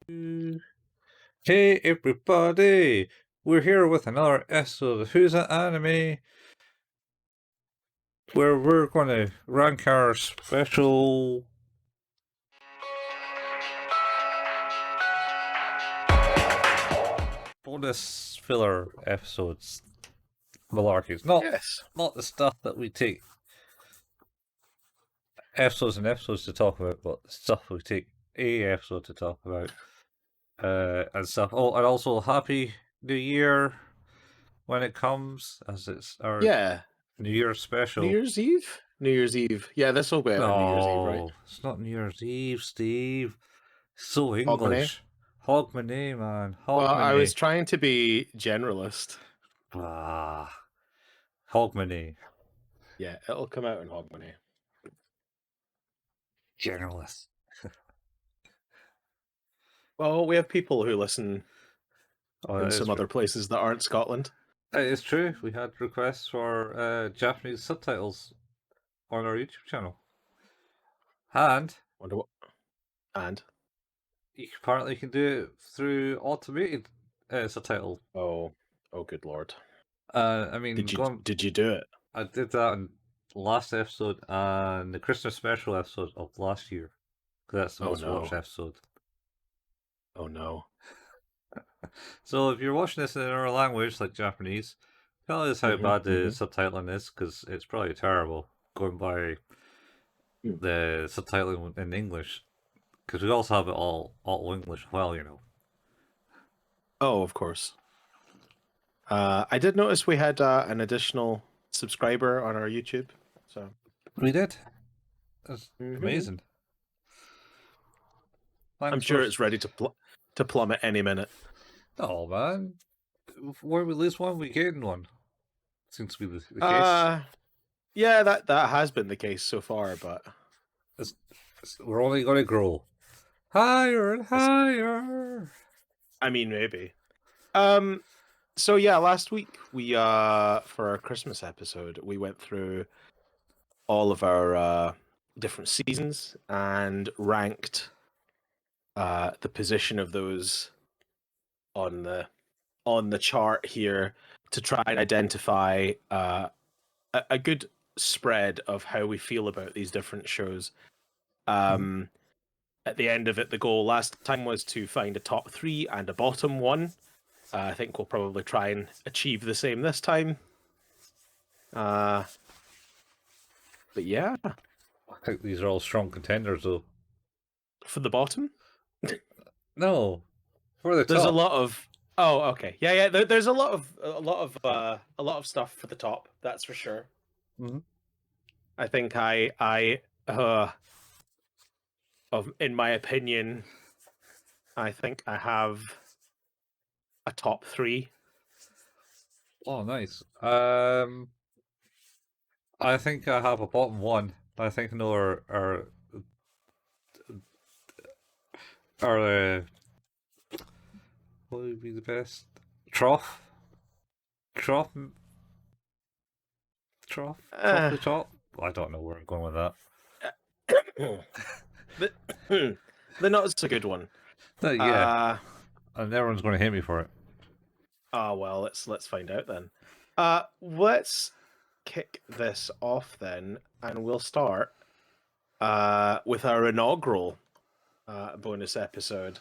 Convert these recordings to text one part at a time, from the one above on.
Hey everybody, we're here with another episode of Who's That Anime, where we're going to rank our special bonus filler episodes. Malarkeys. Yes. Not the stuff that we take episodes and episodes to talk about, but the stuff we take a episode to talk about. And stuff. Oh, and also Happy New Year when it comes, as it's our Yeah. New Year's special. New Year's Eve? New Year's Eve. Yeah, this will be out on New Year's Eve, right? No, it's not New Year's Eve, Steve. So Hogmanay? English. Hogmanay, man. Well, I was Hogmanay. trying to be generalist. Ah. Hogmanay. Yeah, it'll come out in Hogmanay. Generalist. Well, we have people who listen in some other true. places that aren't Scotland. It is true. We had requests for Japanese subtitles on our YouTube channel. And Wonder what. And you apparently can do it through automated subtitle. oh, good lord! I mean, Did you do it? I did that in the last episode and the Christmas special episode of last year. Because that's the most watched episode. Oh no. So if you're watching this in another language, like Japanese, tell us how bad the subtitling is, because it's probably terrible going by the subtitling in English. Because we also have it all English as well, you know. Oh, of course. I did notice we had an additional subscriber on our YouTube. So we did. That's amazing. Thanks I'm sure it's ready to plummet any minute. Oh man, where we lose one, we gain one. Seems to be the case. Yeah, that has been the case so far, but we're only going to grow higher and higher. I mean, maybe. So yeah, last week we for our Christmas episode we went through all of our different seasons and ranked the position of those on the chart here to try and identify a good spread of how we feel about these different shows. At the end of it, the goal last time was to find a top 3 and a bottom 1. I think we'll probably try and achieve the same this time. But yeah. I think these are all strong contenders, though. For the bottom? No, for the top. There's a lot of. Oh, okay. Yeah. There's a lot of stuff for the top. That's for sure. Mm-hmm. I think in my opinion, I think I have a top 3. Oh, nice. I think I have a bottom 1. I think I know our what would be the best? Trough the top? I don't know where I'm going with that. The not so good one. Yeah. And everyone's going to hate me for it. Well, let's find out then. Let's kick this off then, and we'll start with our inaugural bonus episode,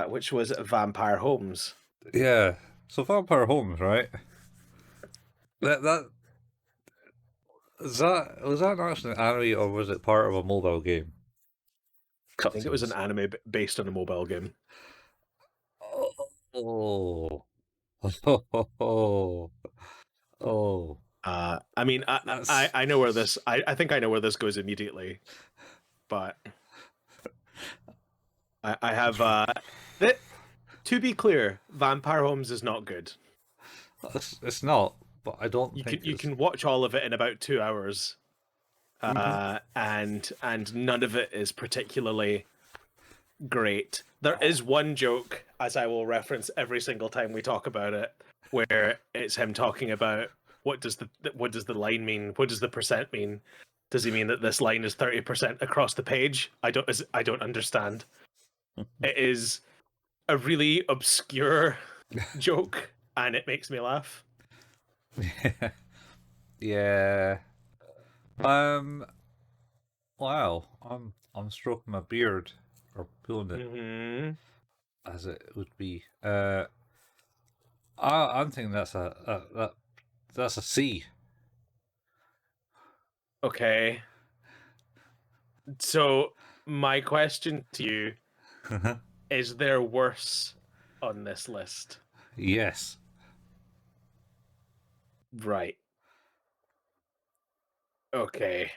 which was Vampire Homes. Yeah. So Vampire Homes, right? Was that actually an anime or was it part of a mobile game? I think it was an anime based on a mobile game. Oh. I mean, I know where this. I think I know where this goes immediately, but I have. To be clear, Vampire Homes is not good. It's not, but I don't. You can watch all of it in about 2 hours, and none of it is particularly great. There is one joke, as I will reference every single time we talk about it, where it's him talking about what does the line mean? What does the percent mean? Does he mean that this line is 30% across the page? I don't understand. It is a really obscure joke, and it makes me laugh. Yeah. Um. Wow. I'm stroking my beard or pulling it, Hmm. as it would be. I'm thinking that's a C. Okay. So my question to you is: there worse on this list? Yes. Right. Okay.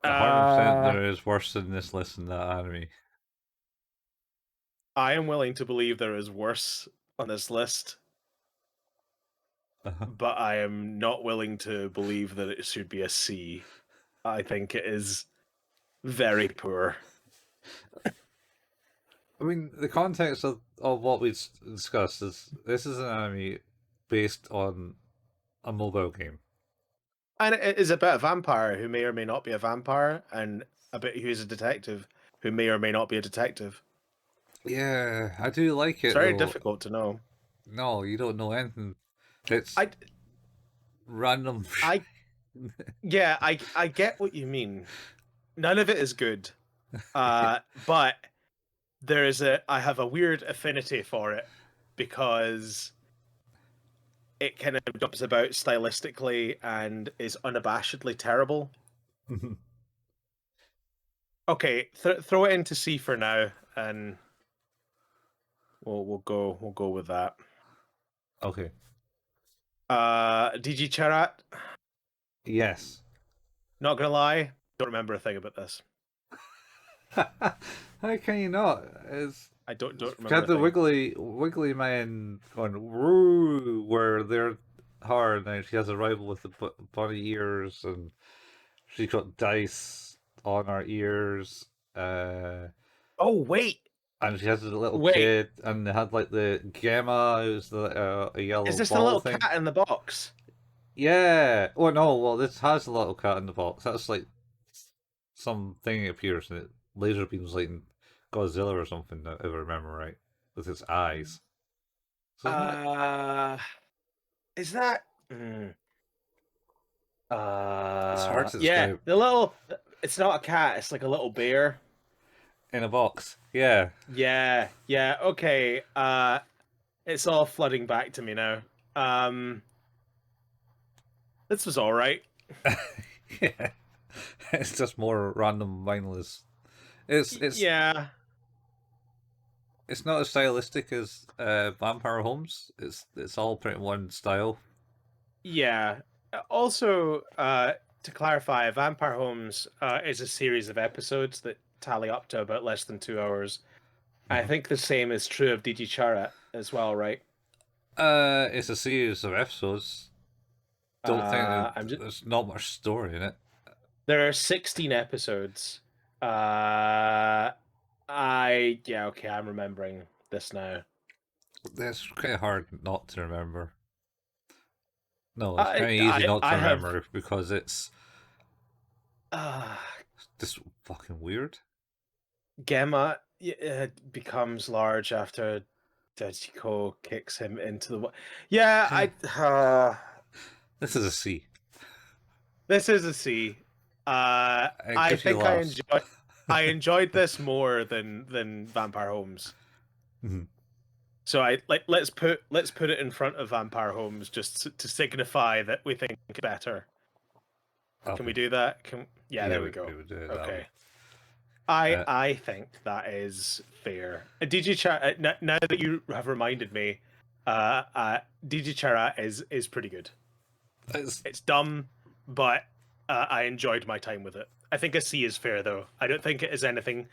100% Uh, there is worse than this list in that anime. I am willing to believe there is worse on this list, but I am not willing to believe that it should be a C. I think it is very poor. I mean, the context of what we discussed is this is an anime based on a mobile game. And it is about a vampire who may or may not be a vampire, and a bit who is a detective who may or may not be a detective. Yeah, I do like It's it very though. difficult to know. No, you don't know anything. It's I, random. I, yeah, I get what you mean. None of it is good. But I have a weird affinity for it because it kind of jumps about stylistically and is unabashedly terrible. Okay, throw it into C for now, and we'll go with that. Okay. DG Charat, Yes. not gonna lie, don't remember a thing about this. How can you not? I don't It's remember got a the thing. wiggly man going woo, where they're hard, and she has a rival with the bunny ears, and she got dice on her ears. Oh wait, And she has a little wait, kid, and they had like the Gamma, who's the a is yellow this the ball little thing. cat in the box? Yeah. Oh no. Well, this has a little cat in the box. That's like something appears and it laser beams like Godzilla or something. If I remember right, with its eyes. So isn't it Uh, is that? it's hard to Yeah, describe the little. It's not a cat. It's like a little bear. in a box. Yeah. Yeah, yeah. Okay. It's all flooding back to me now. Um, this was all right. Yeah. It's just more random, mindless. It's it's Yeah, it's not as stylistic as Vampire Homes. It's all pretty one style. yeah. Also, to clarify, Vampire Homes is a series of episodes that tally up to about less than 2 hours. I Mhm. think the same is true of DG Charat as well, right? It's a series of episodes. Don't think I'm just there's not much story in it. There are 16 episodes. Uh, yeah, okay, I'm remembering this now. It's kind of hard not to remember. No, it's kind I of easy I not to I have remember because it's uh just fucking weird. Gemma becomes large after Dejiko kicks him into the Yeah, This is a C. this is a C. It I gives you think laughs. I enjoyed this more than Vampire Homes. Mhm. So let's put it in front of Vampire Homes just to signify that we think better. Can we Okay. do that? Yeah, Yeah, there we go. we would do it that way. Okay. I Uh, I think that is fair. DJ Chara, now that you have reminded me, DJ Chara is pretty good. it's It's dumb, but I enjoyed my time with it. I think a C is fair though. I don't think it is anything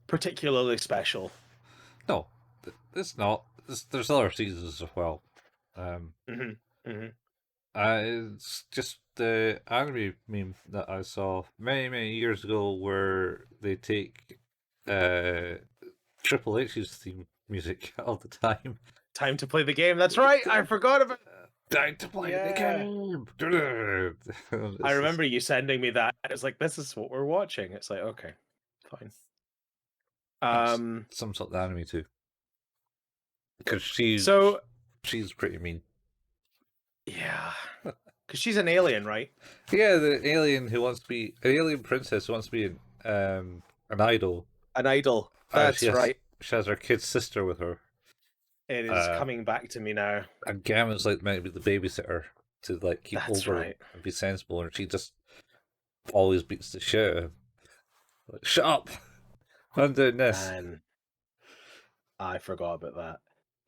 particularly special. no, it's not. There's other seasons as well. Hmm. Hmm. It's just the anime meme that I saw many years ago where they take uh Triple H's theme music all the time. Time to play the game. That's right. I forgot about. Time to play the Yeah. game. I It's just remember you sending me that. It's like this is what we're watching. It's like okay, fine. that's Um, sums up the anime too. Because So she's pretty mean. yeah, because she's an alien, right? Yeah, the alien who wants to be an alien princess who wants to be an idol. An idol. That's right. She has her kid sister with her. It is Uh, coming back to me now. and Gamma's like meant to be the babysitter to like keep That's over right. and be sensible, and she just always beats the shit out of him. Like, shut up! I'm doing this, Man, I forgot about that.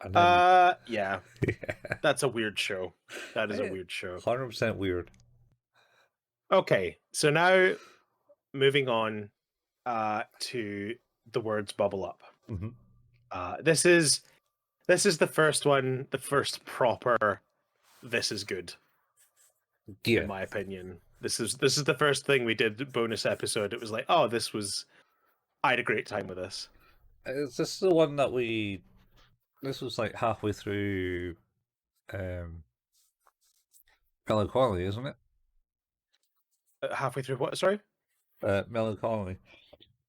and then Yeah, yeah, that's a weird show. That is a weird show. 100% weird. Okay, so now moving on to the words bubble up. Mm-hmm. This is the first one, the first proper. This is good, Yeah, in my opinion. This is the first thing we did bonus episode. It was like, oh, this was. I had a great time with this. is this the one that we? This was like halfway through um, Melancholy, isn't it? Halfway through what? Sorry. Melancholy.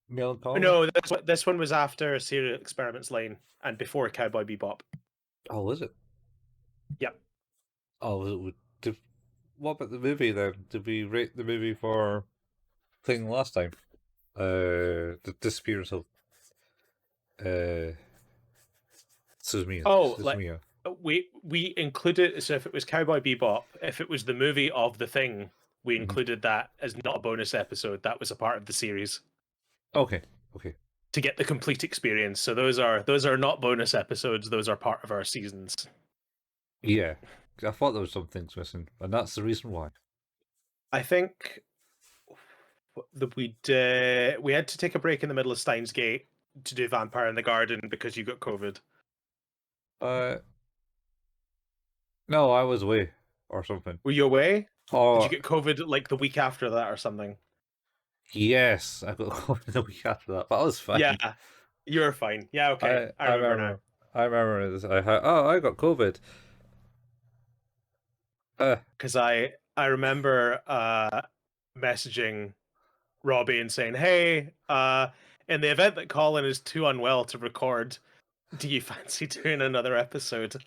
Melancholy. No, this one was after Serial Experiments Lane and before Cowboy Bebop. Oh, is it? Yep. Oh, what about the movie then? Did we rate the movie for thing last time? The disappearance of uh Suzumiya. Oh, like Suzumiya. we included. So if it was Cowboy Bebop, if it was the movie of the thing, we Mhm. included that as not a bonus episode. That was a part of the series Okay, okay. to get the complete experience. So those are not bonus episodes. Those are part of our seasons. Yeah. I thought there was some things missing, and that's the reason why. I think that we had to take a break in the middle of Steins Gate to do Vampire in the Garden because you got COVID. Uh no, I was away or something. Were you away? Did you Oh get COVID like the week after that or something? yes, I got COVID the week after that, but I was fine. Yeah, you're fine. Yeah, okay. I I remember now. remember this. I got COVID. Because I remember messaging Robbie and saying, "Hey, in the event that Colin is too unwell to record, do you fancy doing another episode?"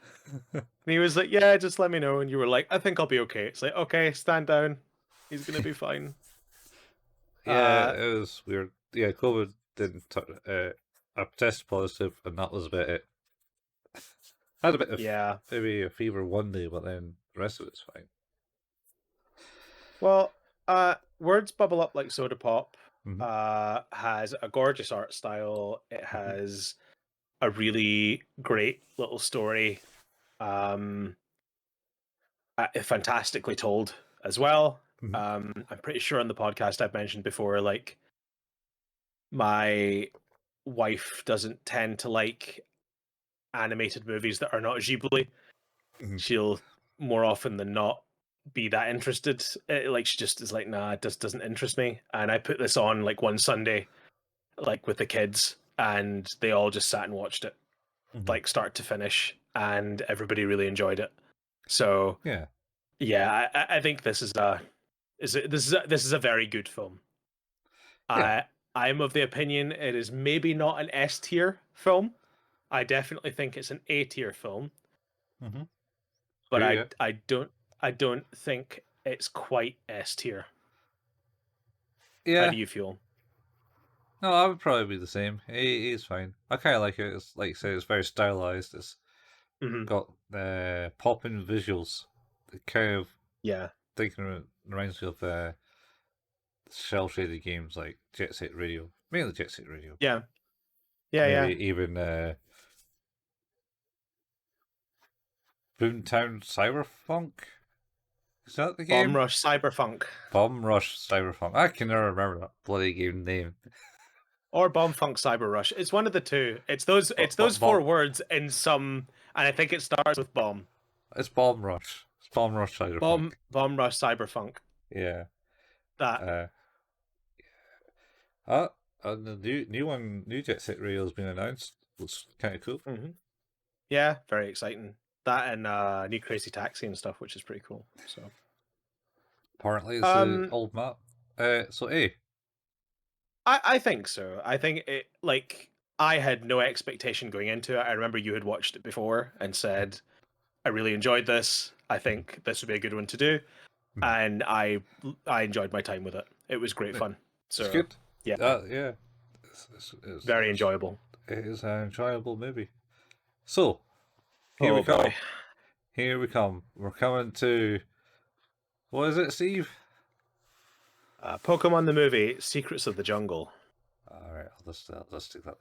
And he was like, "Yeah, just let me know." And you were like, "I think I'll be okay." It's like, "Okay, stand down. He's gonna be fine." Yeah, Uh, it was weird. Yeah, COVID didn't. I tested positive, and that was about it. I had a bit of yeah. maybe a fever one day, but then the rest of it's fine. Well, words bubble up like soda pop. Mm-hmm. Has a gorgeous art style. It has a really great little story. Fantastically told as well. Mm-hmm. I'm pretty sure on the podcast I've mentioned before, like my wife doesn't tend to like animated movies that are not Ghibli. Mm-hmm. She'll more often than not be that interested. Like she just is like, nah, it just doesn't interest me. And I put this on like one Sunday, like with the kids, and they all just sat and watched it, Mm-hmm. like start to finish, and everybody really enjoyed it. So Yeah, I think this is a very good film. yeah. I'm of the opinion it is maybe not an S tier film. I definitely think it's an A tier film, Mm-hmm. but Agree, yeah. I don't think it's quite S tier. How Yeah. do you feel? No, I would probably be the same. He's fine. I kind of like it. It's like you say, it's very stylized. It's Mm-hmm. got popping visuals. It kind of Yeah, reminds me of shell shaded games like Jet Set Radio, mainly Jet Set Radio. yeah, yeah, Maybe yeah. even Boomtown Cyberpunk. Is that the Bomb game? Rush Cyberpunk Bomb Rush Cyberpunk. I can never remember that bloody game name. or Bomb Funk Cyber Rush. It's one of the two. It's those. It's those four words in some, and I think it starts with bomb. It's Bomb Rush. It's Bomb Rush Cyberpunk. Bomb Rush Cyberpunk. Yeah. That. Uh, and the new Jet Set Radio has been announced. Looks kind of cool. Mm-hmm. Yeah, very exciting. That and new Crazy Taxi and stuff, which is pretty cool. So Apparently, it's an old map. So, hey. I think so. I think it like I had no expectation going into it. I remember you had watched it before and said, "I really enjoyed this. I think this would be a good one to do," and I enjoyed my time with it. It was great fun. It's So good. yeah, Yeah, very enjoyable. it is an enjoyable movie. So here we Oh come. boy, Here we come. We're coming to, what is it, Steve? Pokemon the movie, Secrets of the Jungle. All right, I'll just stick that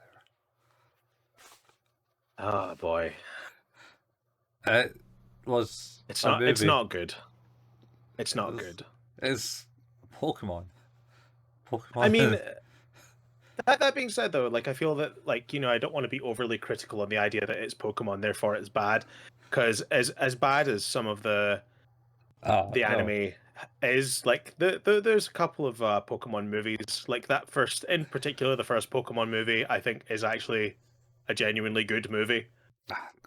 Oh boy, there. It was it's a not. It's movie. not good. It's not good. It's Pokemon. I mean, Pokemon. that being said, though, like I feel that, like, I don't want to be overly critical on the idea that it's Pokemon, therefore it's bad, because as bad as some of the No. anime is, like there's a couple of Pokemon movies, like that first, in particular, the first Pokemon movie, I think is actually a genuinely good movie.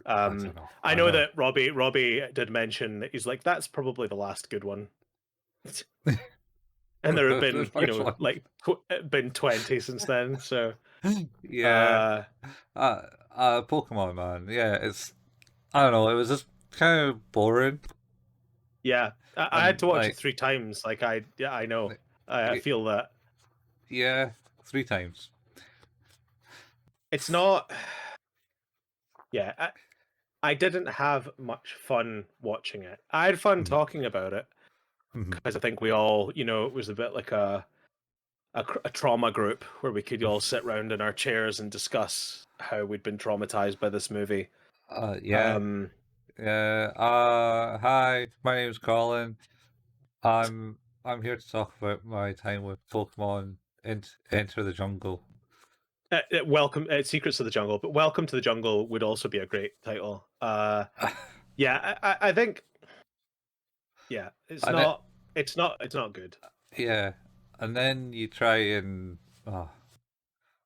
I don't know. I know that Robbie did mention that he's like, that's probably the last good one. And there have The been, first one. like been 20 since then. So, Yeah. uh, Pokemon, man. Yeah, it's, I don't know, it was just kind of boring. yeah, I had And, to watch it like, 3 times. Like, yeah, I know. I feel that yeah, 3 times. it's not. Yeah, I didn't have much fun watching it. I had fun Mhm. talking about it Mhm. because I think we all, it was a bit like a trauma group where we could all sit around in our chairs and discuss how we'd been traumatized by this movie. Yeah. Hi, my name's Colin. I'm here to talk about my time with Pokemon Enter the Jungle. Welcome, Secrets of the Jungle, but Welcome to the Jungle would also be a great title. Yeah, I think, yeah, And it, it's not good. yeah, and then you try and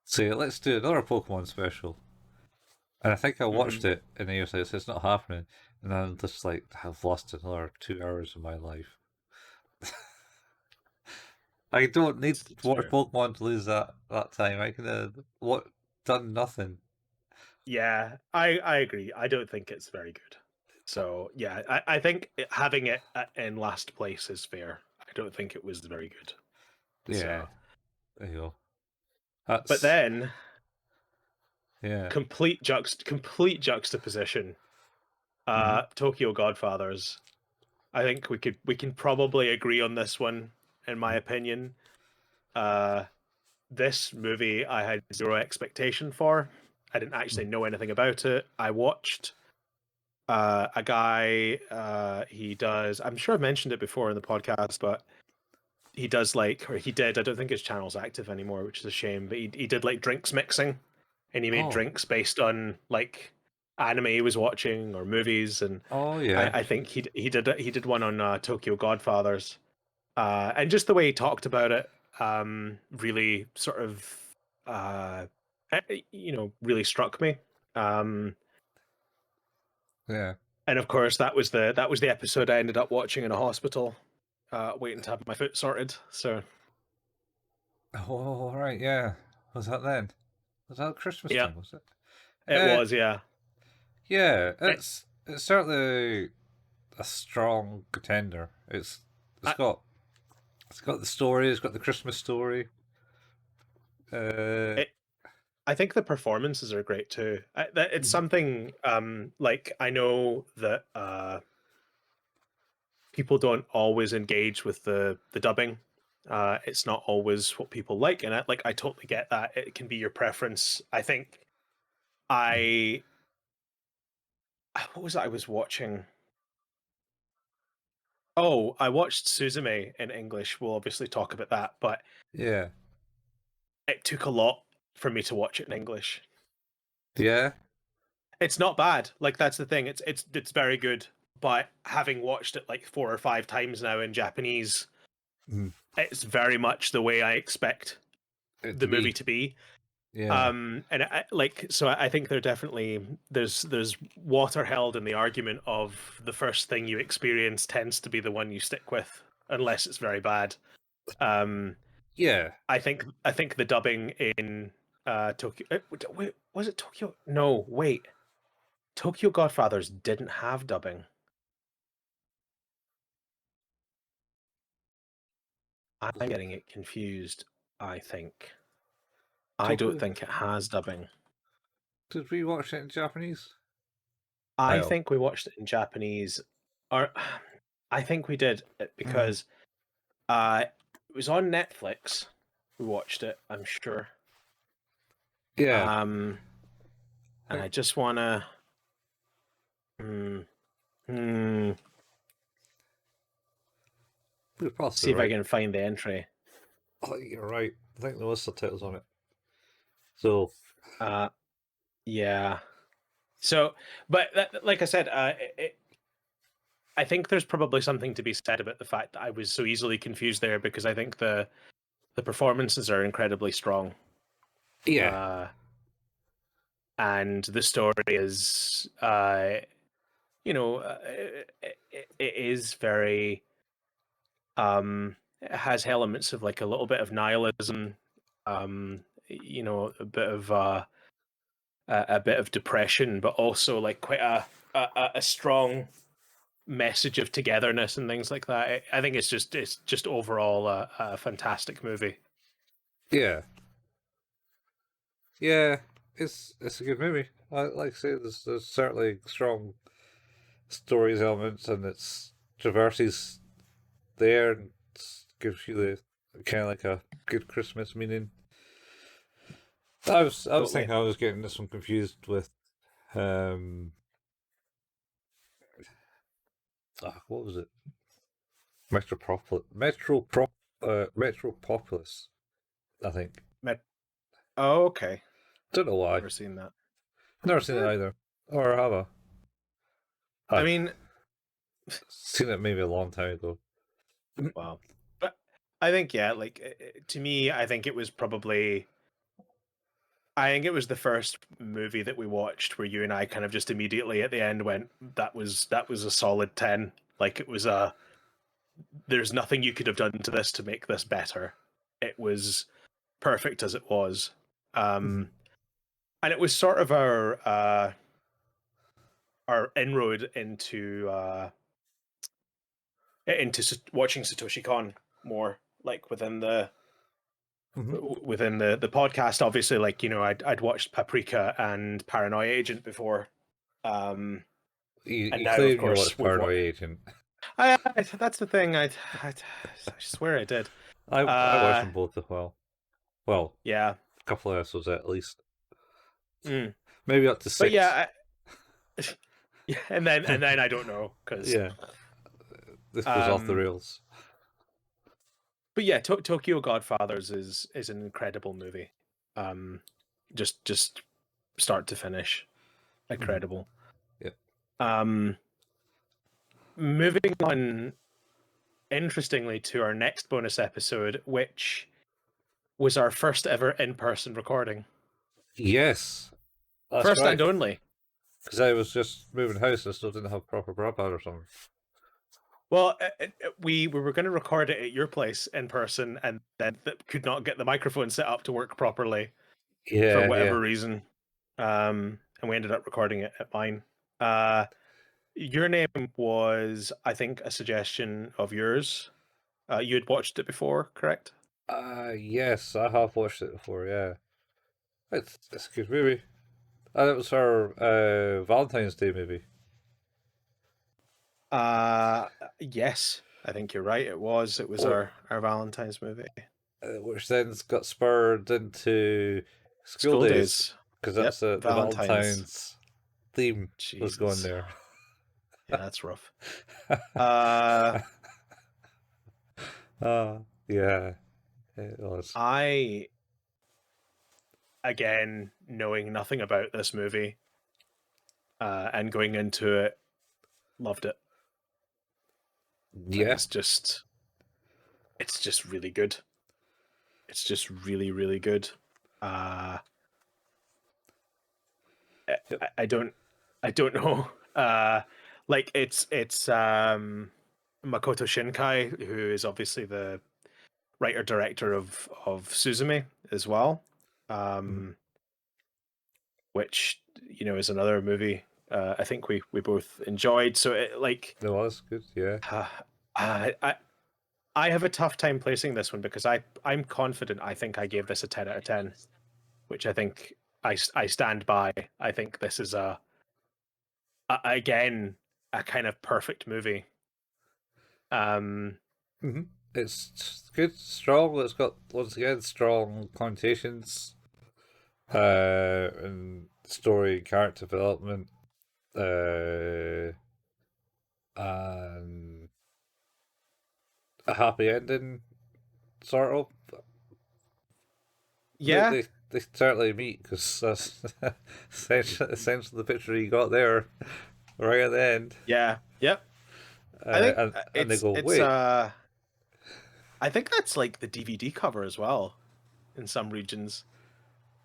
say, let's do another Pokemon special. And I think I Hmm. watched it, and then you say it's not happening, and I'm just like, I've lost another 2 hours of my life. I don't need It's to watch true. Pokemon to lose that time. I could have done nothing. Yeah, I agree. I don't think it's very good. So yeah, I think having it in last place is fair. I don't think it was very good. Yeah, So, there you go. but That's then yeah. complete juxtaposition. Hmm. Tokyo Godfathers. I think we can probably agree on this one, in my opinion. Uh, this movie I had zero expectation for. I didn't actually know anything about it. I watched a guy. He does. I'm sure I've mentioned it before in the podcast, but he does like, or he did. I don't think his channel's active anymore, which is a shame. But he did like drinks mixing, and he made Oh, drinks based on like anime he was watching or movies. And oh yeah. I think he did one on Tokyo Godfathers, and just the way he talked about it, really sort of, uh, really struck me. Um, Yeah. and of course, that was the episode I ended up watching in a hospital, waiting to have my foot sorted. So Oh, right, yeah. Was that then? Was that Christmas yeah, time, was it? it Uh, was. Yeah, yeah, it, it's certainly a strong contender. It's I, got it's got the story, it's got the Christmas story. Uh, it, I think the performances are great too. It's something, like I know that people don't always engage with the dubbing. It's not always what people like, and I totally get that. It can be your preference. I think I what was it I was watching? Oh, I watched Suzume in English. We'll obviously talk about that, but yeah. it took a lot for me to watch it in English. Yeah. It's not bad. Like that's the thing. It's very good. But having watched it like 4 or 5 times now in Japanese, Mm. it's very much the way I expect It to the movie be. to be. Yeah. And I think there definitely there's water held in the argument of the first thing you experience tends to be the one you stick with, unless it's very bad. Um, Yeah. I think the dubbing in Tokyo. Wait, was it Tokyo? No, wait. Tokyo Godfathers didn't have dubbing. I'm getting it confused, I think. I don't Tokyo? think it has dubbing. Did we watch it in Japanese? I Oh. think we watched it in Japanese, or I think we did because it was on Netflix. We watched it, I'm sure. Yeah. And I just wanna. See if I can find the entry. I think you're right. I think there was subtitles on it. So. Yeah. So, but like I said, I think there's probably something to be said about the fact that I was so easily confused there because I think the performances are incredibly strong. Yeah. And the story is, it is very, it has elements of like a little bit of nihilism, a bit of depression, but also like quite a strong message of togetherness and things like that. I think it's just overall a fantastic movie. Yeah. Yeah. It's a good movie. Like I say, there's certainly strong stories elements, and its traverses there, and gives you the kind of like a good Christmas meaning. I was Totally. thinking I was getting this one confused with what was it? Metropolis, I think. Oh, okay. Don't know why. Never seen that. Never seen it either. Or have I? I mean, seen it maybe a long time ago. wow. But I think, yeah, like to me, I think it was probably. I think it was the first movie that we watched where you and I kind of just immediately at the end went, that was a solid 10. Like it was there's nothing you could have done to this to make this better. It was perfect as it was. And it was sort of our inroad into watching Satoshi Kon more, like within the podcast. Obviously, like I'd watched Paprika and Paranoia Agent before, and You now of claim you course watched Paranoia Agent. That's the thing. I swear I did. I watched them both as well. Well, Yeah, a couple of episodes at least. mm. Maybe up to 6. But yeah, yeah, and then I don't know because yeah, this goes off the rails. But yeah, Tokyo Godfathers is an incredible movie. Just start to finish, incredible. Yeah. Moving on, interestingly, to our next bonus episode, which was our first ever in-person recording. Yes, that's first right. And only. Because I was just moving house and still didn't have proper broadband or something. Well, we were going to record it at your place in person, and then could not get the microphone set up to work properly for whatever reason. And we ended up recording it at mine. Your name was, I think, a suggestion of yours. You had watched it before, correct? Yes, I have watched it before, yeah. It's a good movie. And it was our Valentine's Day movie. Yes, I think you're right. It was our Valentine's movie. Which then got spurred into School Days. Because that's the Valentine's theme was going there. Yeah, that's rough. Yeah, it was. Again, knowing nothing about this movie and going into it, loved it. Yeah. Like, it's just really good. It's just really, really good. I don't know. Like it's Makoto Shinkai, who is obviously the writer director of Suzume as well. which is another movie I think we both enjoyed. So it It was good, yeah. I I have a tough time placing this one because I'm confident. I think I gave this a 10 out of 10, which I think I stand by. I think this is again a kind of perfect movie. Mm-hmm. It's good, strong. It's got once again strong connotations, and story, character development, and a happy ending, sort of. Yeah, They certainly meet because that's essentially the picture you got there right at the end. yeah, yep. I think And they go, it's wait, I think that's like the DVD cover as well in some regions.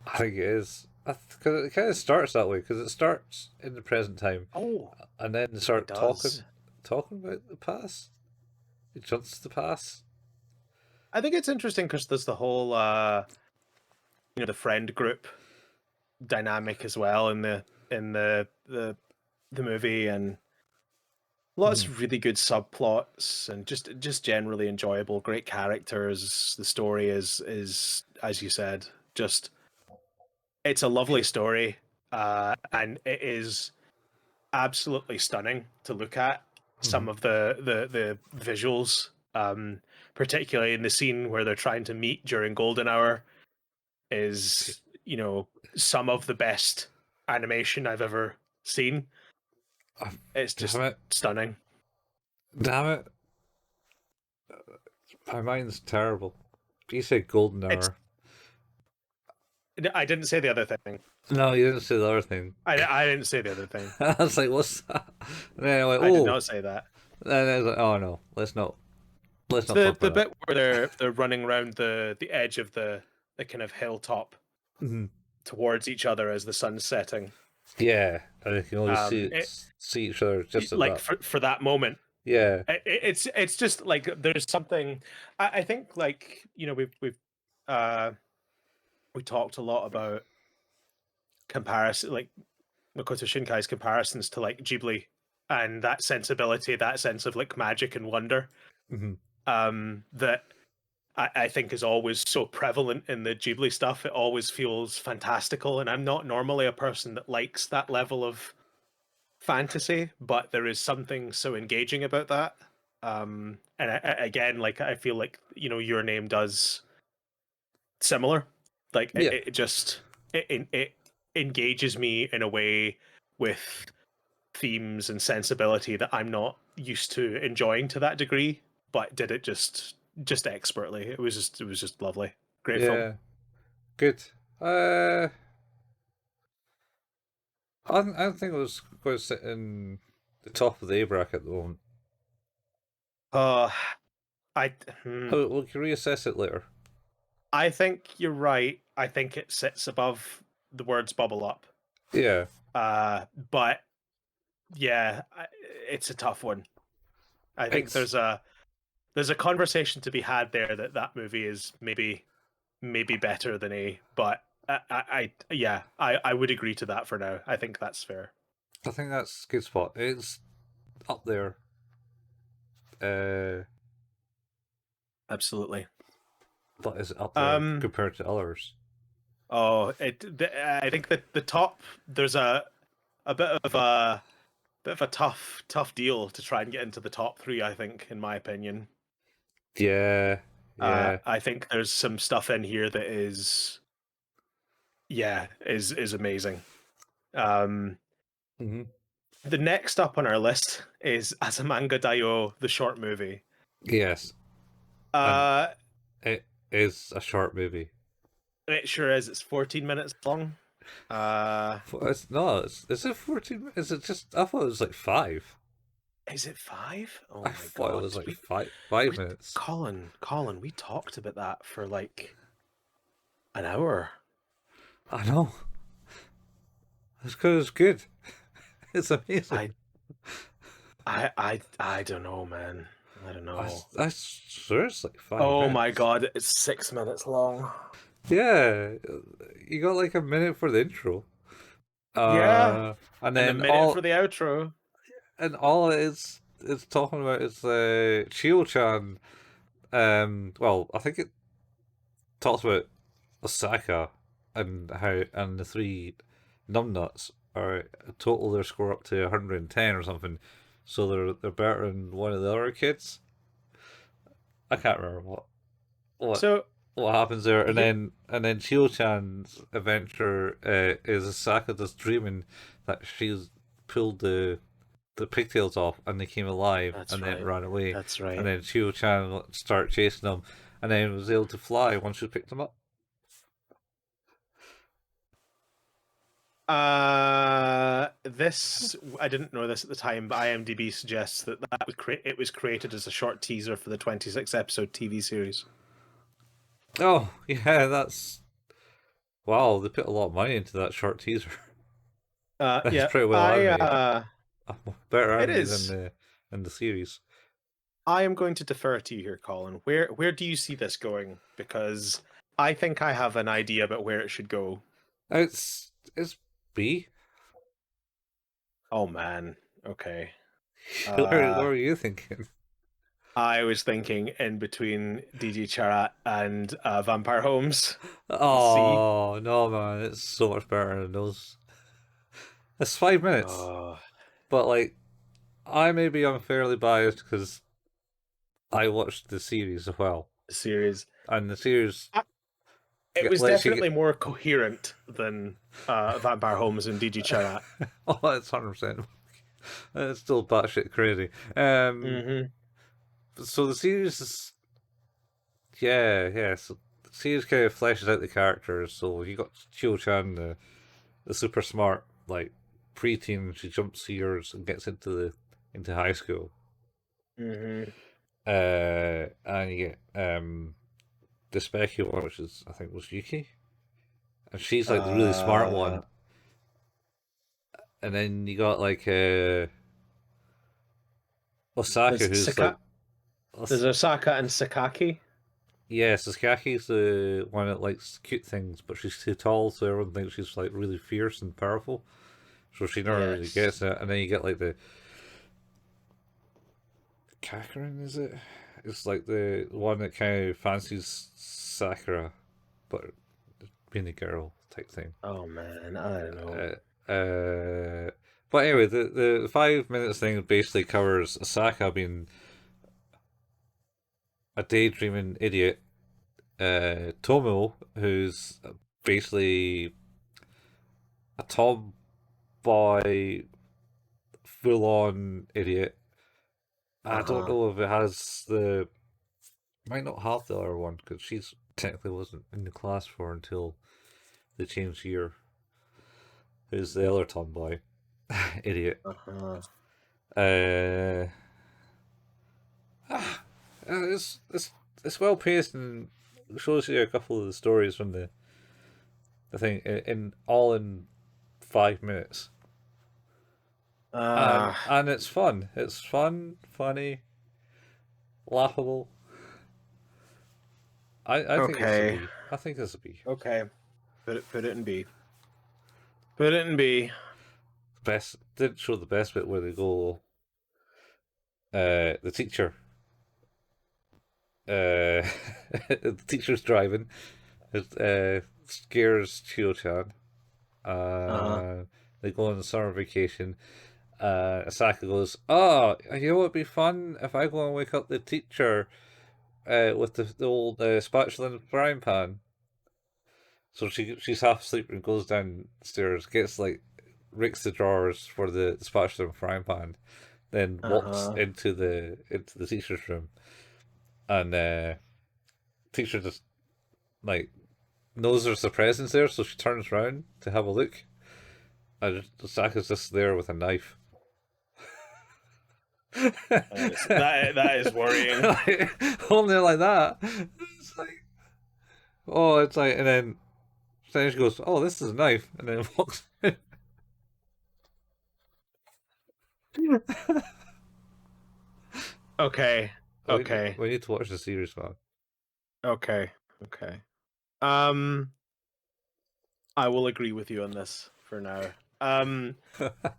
I think it is. Because it kind of starts that way, because it starts in the present time, Oh, and then they it start does. talking about the past. It jumps to the past. I think it's interesting because there's the whole the friend group dynamic as well in the movie, and lots Mm-hmm. of really good subplots and just generally enjoyable, great characters. The story is as you said, just it's a lovely story, and it is absolutely stunning to look at. Mm-hmm. Some of the visuals, particularly in the scene where they're trying to meet during golden hour, is some of the best animation I've ever seen. Oh, It's damn just it! stunning. Damn it! My mind's terrible. You said golden It's hour. I didn't say the other thing. No, you didn't say the other thing. I didn't say the other thing. I was like, what's that? And then I went, I did oh. not say that. And then I was like, oh no, let's It's not talk the about bit where they're running around the edge of the kind of hilltop that. Mm-hmm. towards each other as the sun's setting. Yeah, and you can only It see each other just at like that. for that moment. Yeah. It's just like there's something. I think like uh we talked a lot about comparison, like Makoto Shinkai's comparisons to like Ghibli and that sensibility, that sense of like magic and wonder. Mm-hmm. That I think is always so prevalent in the Ghibli stuff. It always feels fantastical, and I'm not normally a person that likes that level of fantasy, but there is something so engaging about that. And again, like I feel like Your Name does similar. Like Yeah. it just it engages me in a way with themes and sensibility that I'm not used to enjoying to that degree, but did it just expertly. It was just lovely. Great film. Yeah. Good. Uh, I don't think it was going to sit in the top of the A bracket at the moment. Uh I hmm, We can reassess it later. I think you're right. I think it sits above the words bubble up. Yeah. But yeah, it's a tough one. I think It's. there's a conversation to be had there that that movie is maybe better than A, but yeah, I would agree to that for now. I think that's fair. I think that's a good spot. It's up there. Uh, Absolutely. but is it up there Um. compared to others? Oh, I think that the top there's a bit of a tough deal to try and get into the top three. I think, in my opinion, Yeah. Yeah. I think there's some stuff in here that is amazing. Um, Mm-hmm. the next up on our list is Azumanga Daioh, the short movie. Yes. And Uh, it is a short movie. it sure is. It's 14 minutes long. It's not. Is it 14? Is it just? I thought it was like 5. Is it 5? Oh I my thought it god. was like We five we minutes. Colin, we talked about that for like an hour. I know. It's because it's good. It's amazing. I I don't know, man. I don't know. I swear it's like 5 Oh my minutes. god, it's 6 minutes long. Yeah, you got like a minute for the intro. Yeah, And and a then minute for the outro. all it's talking about is Chio-chan. Well, I think it talks about Osaka and how and the three numbnuts are total their score up to 110 or something. So they're better than one of the other kids. I can't remember what So what happens there, here, and then Chio-chan's adventure is Osaka just dreaming that she's pulled the pigtails off and they came alive that's and then right. ran away, That's and right. then Chio-chan started chasing them, and then was able to fly once she picked them up. This I didn't know this at the time, but IMDb suggests that it was created as a short teaser for the 26 episode TV series. Oh yeah, that's wow. They put a lot of money into that short teaser. That's Yeah, pretty well animated. Better it animated is. than the series. I am going to defer to you here, Colin. Where do you see this going? Because I think I have an idea about where it should go. It's B. Oh man. Okay. What Uh were you thinking? I was thinking in between DG Charat and Vampire Homes. C. Oh no, man! It's so much better than those. It's 5 minutes, Oh, but like I may be unfairly biased because I watched the series as well, series. and the series It was lets you get. definitely more coherent than Vampire Homes and DG Charat. Oh, it's 100%. It's still batshit crazy. Mm-hmm. So the series is yeah. So the series kind of fleshes out the characters. So you got Chio Chan, the super smart like preteen. She jumps years and gets into high school. Mm-hmm. And you get the specular one, which is I think was Yuki, and she's like the really smart Uh, one. And then you got like Osaka, there's who's like there's Osaka and Sakaki. yeah, Saskaki's the one that likes cute things, but she's too tall, so everyone thinks she's like really fierce and powerful. So she never really Yes. gets it. And then you get like the Kakarin, is it? It's like the one that kind of fancies Sakura, but being a girl type thing. Oh man, I don't know. But anyway, the 5 minutes thing basically covers Osaka being a daydreaming idiot, Tomo, who's basically a tomboy, full on idiot. I don't Uh-huh. know if it has the. Might not have the other one because she's technically wasn't in the class for until they changed year. Who's the other tomboy? Idiot. Uh-huh. Uh, it's it's well paced and shows you a couple of the stories from the thing in all in 5 minutes, Uh, and it's fun. It's fun, funny, laughable. I think it's a okay. B. I think it's a B. Okay. Put it in B. Put it in B. Best didn't show the best bit where they go. The teacher. The teacher's driving. It scares Chio-chan. Uh-huh. They go on a summer vacation. Asaka goes, "Oh, you know what'd be fun if I go and wake up the teacher with the old spatula and frying pan." So she's half asleep and goes downstairs, gets like ricks the drawers for the spatula and frying pan, then walks Uh-huh. into the teacher's room, and teacher just like knows there's a presence there, so she turns around to have a look, and Asaka's just there with a knife. That is worrying. Holding it like that. It's like, oh, it's like, and then she goes, "Oh, this is a knife," and then walks. Okay. Okay. We need to watch the series, man. Okay. Okay. Um, I will agree with you on this for now.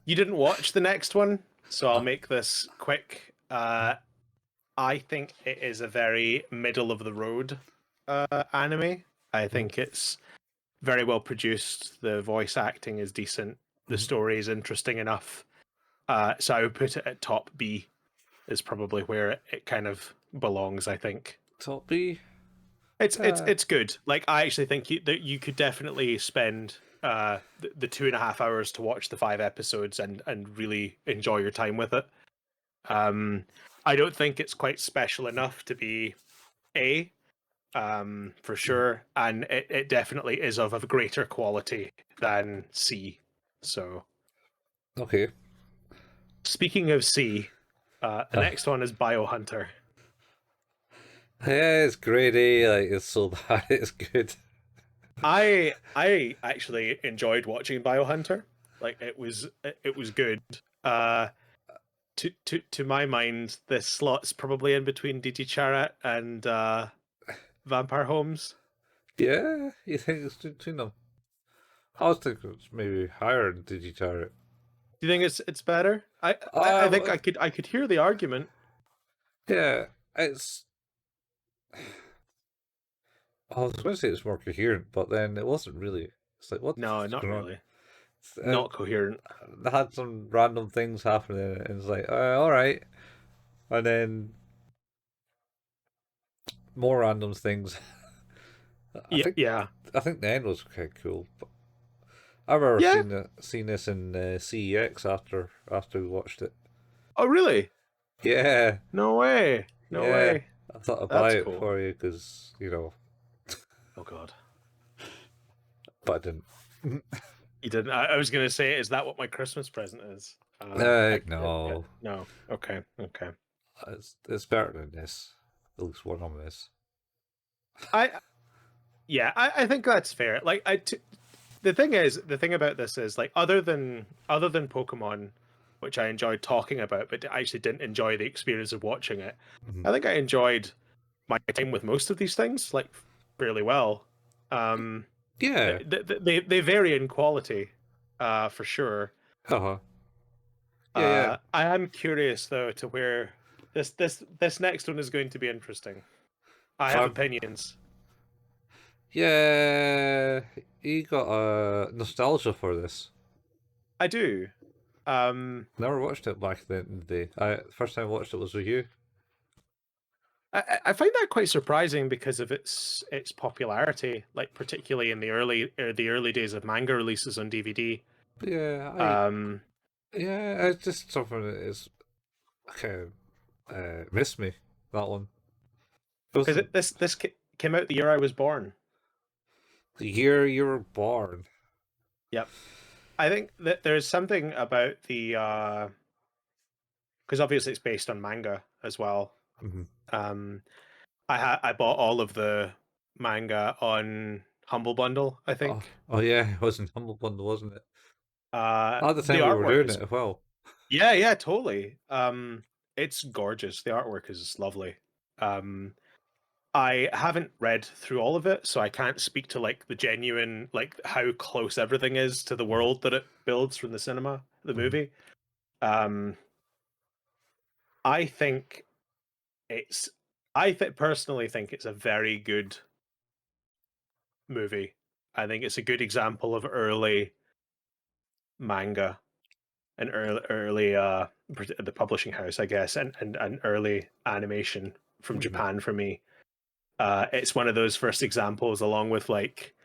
You didn't watch the next one, so I'll make this quick. I think it is a very middle of the road anime. I think it's very well produced. The voice acting is decent. The story is interesting enough. So I would put it at top B. Is probably where it kind of belongs. I think Top B. it's good. Like I actually think that you could definitely spend the 2.5 hours to watch the 5 episodes and really enjoy your time with it. I don't think it's quite special enough to be A, for sure, and it definitely is of a greater quality than C. So, Okay. speaking of C, the next one is Biohunter. Yeah, it's great, eh? Like, it's so bad, it's good. I actually enjoyed watching Biohunter. Like it was good. To my mind, this slot's probably in between DG Charat and Vampire Homes. Yeah, you think it's between them? I was thinking it's maybe higher than Digiturret. Do you think it's better? I think Uh, I could hear the argument. yeah, it's. I was going to say it's more coherent, but then it wasn't really. It's like, what the No, fuck's not going on? really. Not coherent. They had some random things happening, and it's like, all right. And then more random things. I Yeah, think yeah, I think the end was quite cool. But I've ever yeah. seen this in CEX after we watched it. Oh, really? Yeah, No way. No yeah. way. I thought I'd buy That's it cool. for you because Oh God, but I didn't. you didn't. I was gonna say, is that what my Christmas present is? No, No. Okay. Okay. it's better than this. At least one of this. I Yeah, I think that's fair. The thing is, the thing about this is like other than Pokemon, which I enjoyed talking about, but I actually didn't enjoy the experience of watching it. Mhm. I think I enjoyed my time with most of these things like fairly well. Um, Yeah. they vary in quality, for sure. Uh-huh. Yeah, yeah. I am curious though to where this next one is going to be interesting. I have Vamp. opinions. Yeah, you got nostalgia for this. I do. Never watched it back then in the day. I first time I watched it was with you. I find that quite surprising because of its popularity, like particularly in the early days of manga releases on DVD. But yeah, Um, it's just something that is kind of missed me. That one. It because wasn't came out the year I was born. the year you were born. Yep, I think that there's something about the because obviously it's based on manga as well. Mm-hmm. Um, I bought all of the manga on Humble Bundle, I Oh, think. oh yeah, it was in Humble Bundle, wasn't it? At the The time we were artwork doing is it as well. yeah, totally. It's gorgeous. The artwork is lovely. Um, I haven't read through all of it, so I can't speak to like the genuine, like how close everything is to the world that it builds from the cinema, the Mm-hmm. movie. Um, I think it's, personally think it's a very good movie. I think it's a good example of early manga and early the publishing house, I guess, and early animation from Mm-hmm. Japan for me. It's one of those first examples, along with like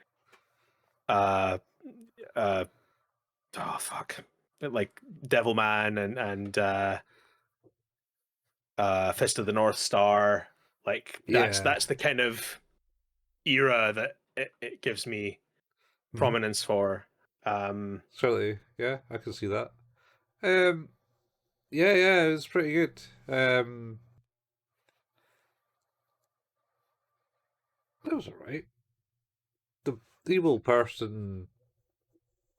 uh uh oh fuck, like Devilman and Fist of the North Star. Like Yeah. that's the kind of era that it gives me Mm-hmm. prominence for. Um, Certainly, yeah, I can see that. Um, yeah, it was pretty good. It was alright. The evil person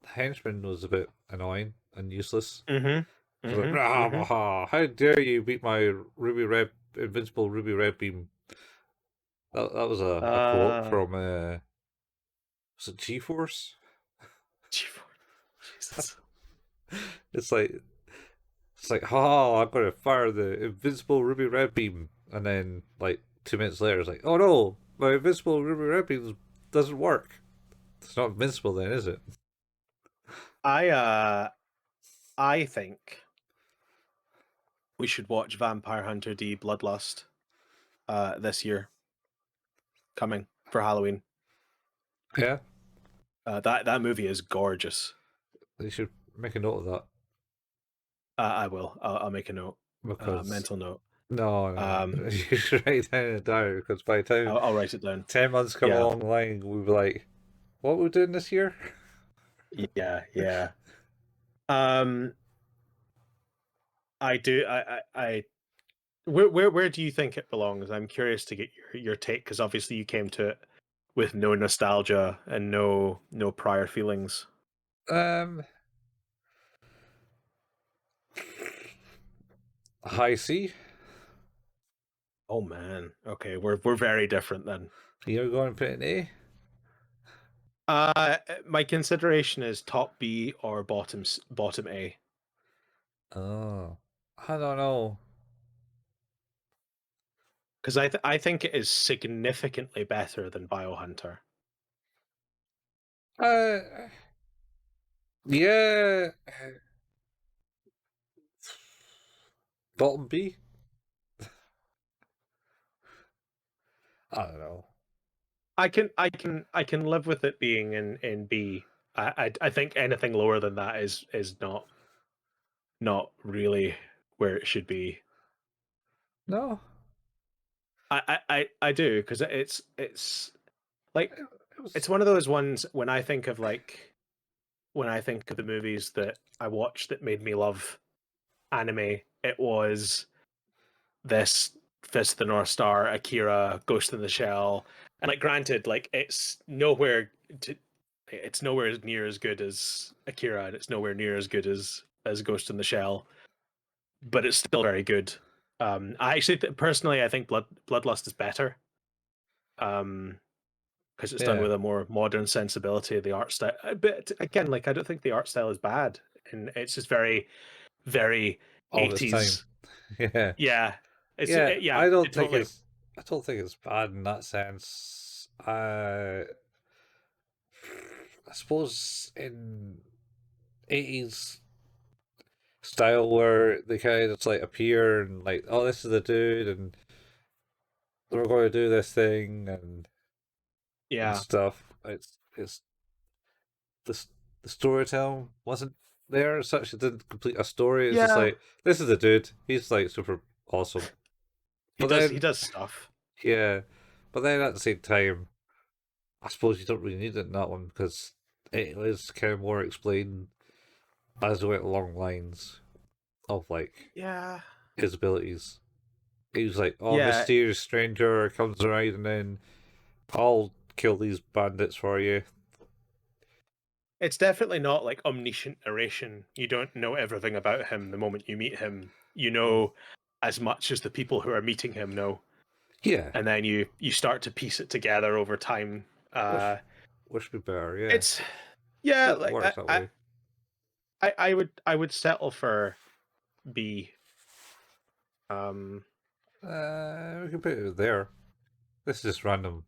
henchman was a bit annoying and useless. mhm, It was like, mhm, "Rah, mhm. maha, how dare you beat my ruby red, invincible ruby red beam?" That was a quote Uh, from Was it G-Force? Jesus. It's like oh, I'm gonna fire the invincible ruby red beam, and then like 2 minutes later, it's like, oh no, my invincible ruby red beam doesn't work. It's not invincible then, is it? I think we should watch Vampire Hunter D Bloodlust this year, coming for Halloween. Yeah, That movie is gorgeous. they should make a note of that I will. I'll make a note. because Mental note. no, you should write it down in a diary because by the time I'll write it down. 10 months come Yeah. along the line, we'll be like, what are we doing this year? Yeah. Um, I do. Where do you think it belongs? I'm curious to get your take because obviously you came to it with no nostalgia and no prior feelings. Um, High C. Oh man. Okay, we're very different then. You're going to put an A. My consideration is top B or bottom A. Oh, I don't know. Because I think it is significantly better than Biohunter. Uh, yeah, bottom B. I don't know. I can live with it being in B. I think anything lower than that is not really where it should be. No, I do because it's like it was. it's one of those ones when I think of the movies that I watched that made me love anime, it was this Fist of the North Star, Akira, Ghost in the Shell, and like granted, like it's nowhere near as good as Akira, and it's nowhere near as good as Ghost in the Shell, but it's still very good. I actually personally I think Bloodlust is better, because it's done Yeah, with a more modern sensibility of the art style. But again, like I don't think the art style is bad, and it's just very very all this time. 80s. Yeah, Yeah, yeah. yeah, it totally. I don't think it's bad in that sense. I suppose in 80s style where they kind of just like appear and like, oh, this is the dude, and we're going to do this thing and Yeah. stuff. It's the the storytelling wasn't there as such. It didn't complete a story. It's just Yeah, like, this is the dude. He's like super awesome. he But does. He then does stuff. yeah, but then at the same time, I suppose you don't really need it in that one because it is kind of more explained as it went along lines of like Yeah. his abilities. He was like, oh, Yeah. mysterious stranger comes around and then I'll kill these bandits for you. It's definitely not like omniscient narration. You don't know everything about him the moment you meet him. You know as much as the people who are meeting him know, Yeah, and then you start to piece it together over time. which which would be better, yeah. It's yeah, It like works that way. I would settle for B. Um, We can put it there. This is just random.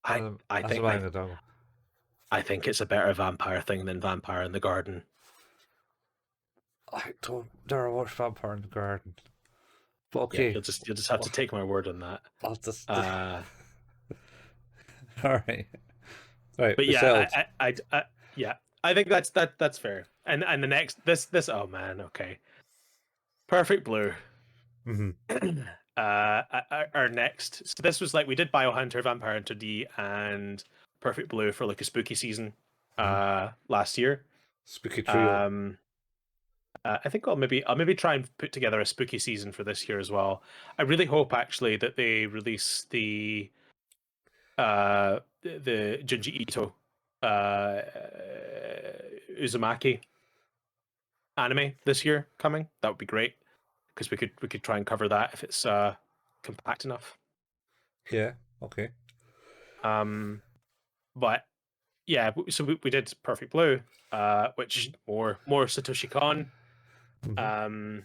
I As a think man in the jungle. I think it's a better vampire thing than Vampire in the Garden. I don't dare watch Vampire in the Garden. But Yeah, okay, you'll just have to take my word on that. I'll just. Uh, All right, right. but It's yeah, settled. yeah, I think that's fair. And the next this oh man, okay, Perfect Blue. Mm-hmm. Our next. So this was like we did Biohunter, Vampire Hunter D, and Perfect Blue for like a spooky season Mm-hmm. last year. Spooky trio. Um, I think I'll maybe try and put together a spooky season for this year as well. I really hope actually that they release the Junji Ito Uzumaki anime this year coming. That would be great because we could try and cover that if it's compact enough. Yeah. Okay. Um, but so we did Perfect Blue, which more Satoshi Kon. Um,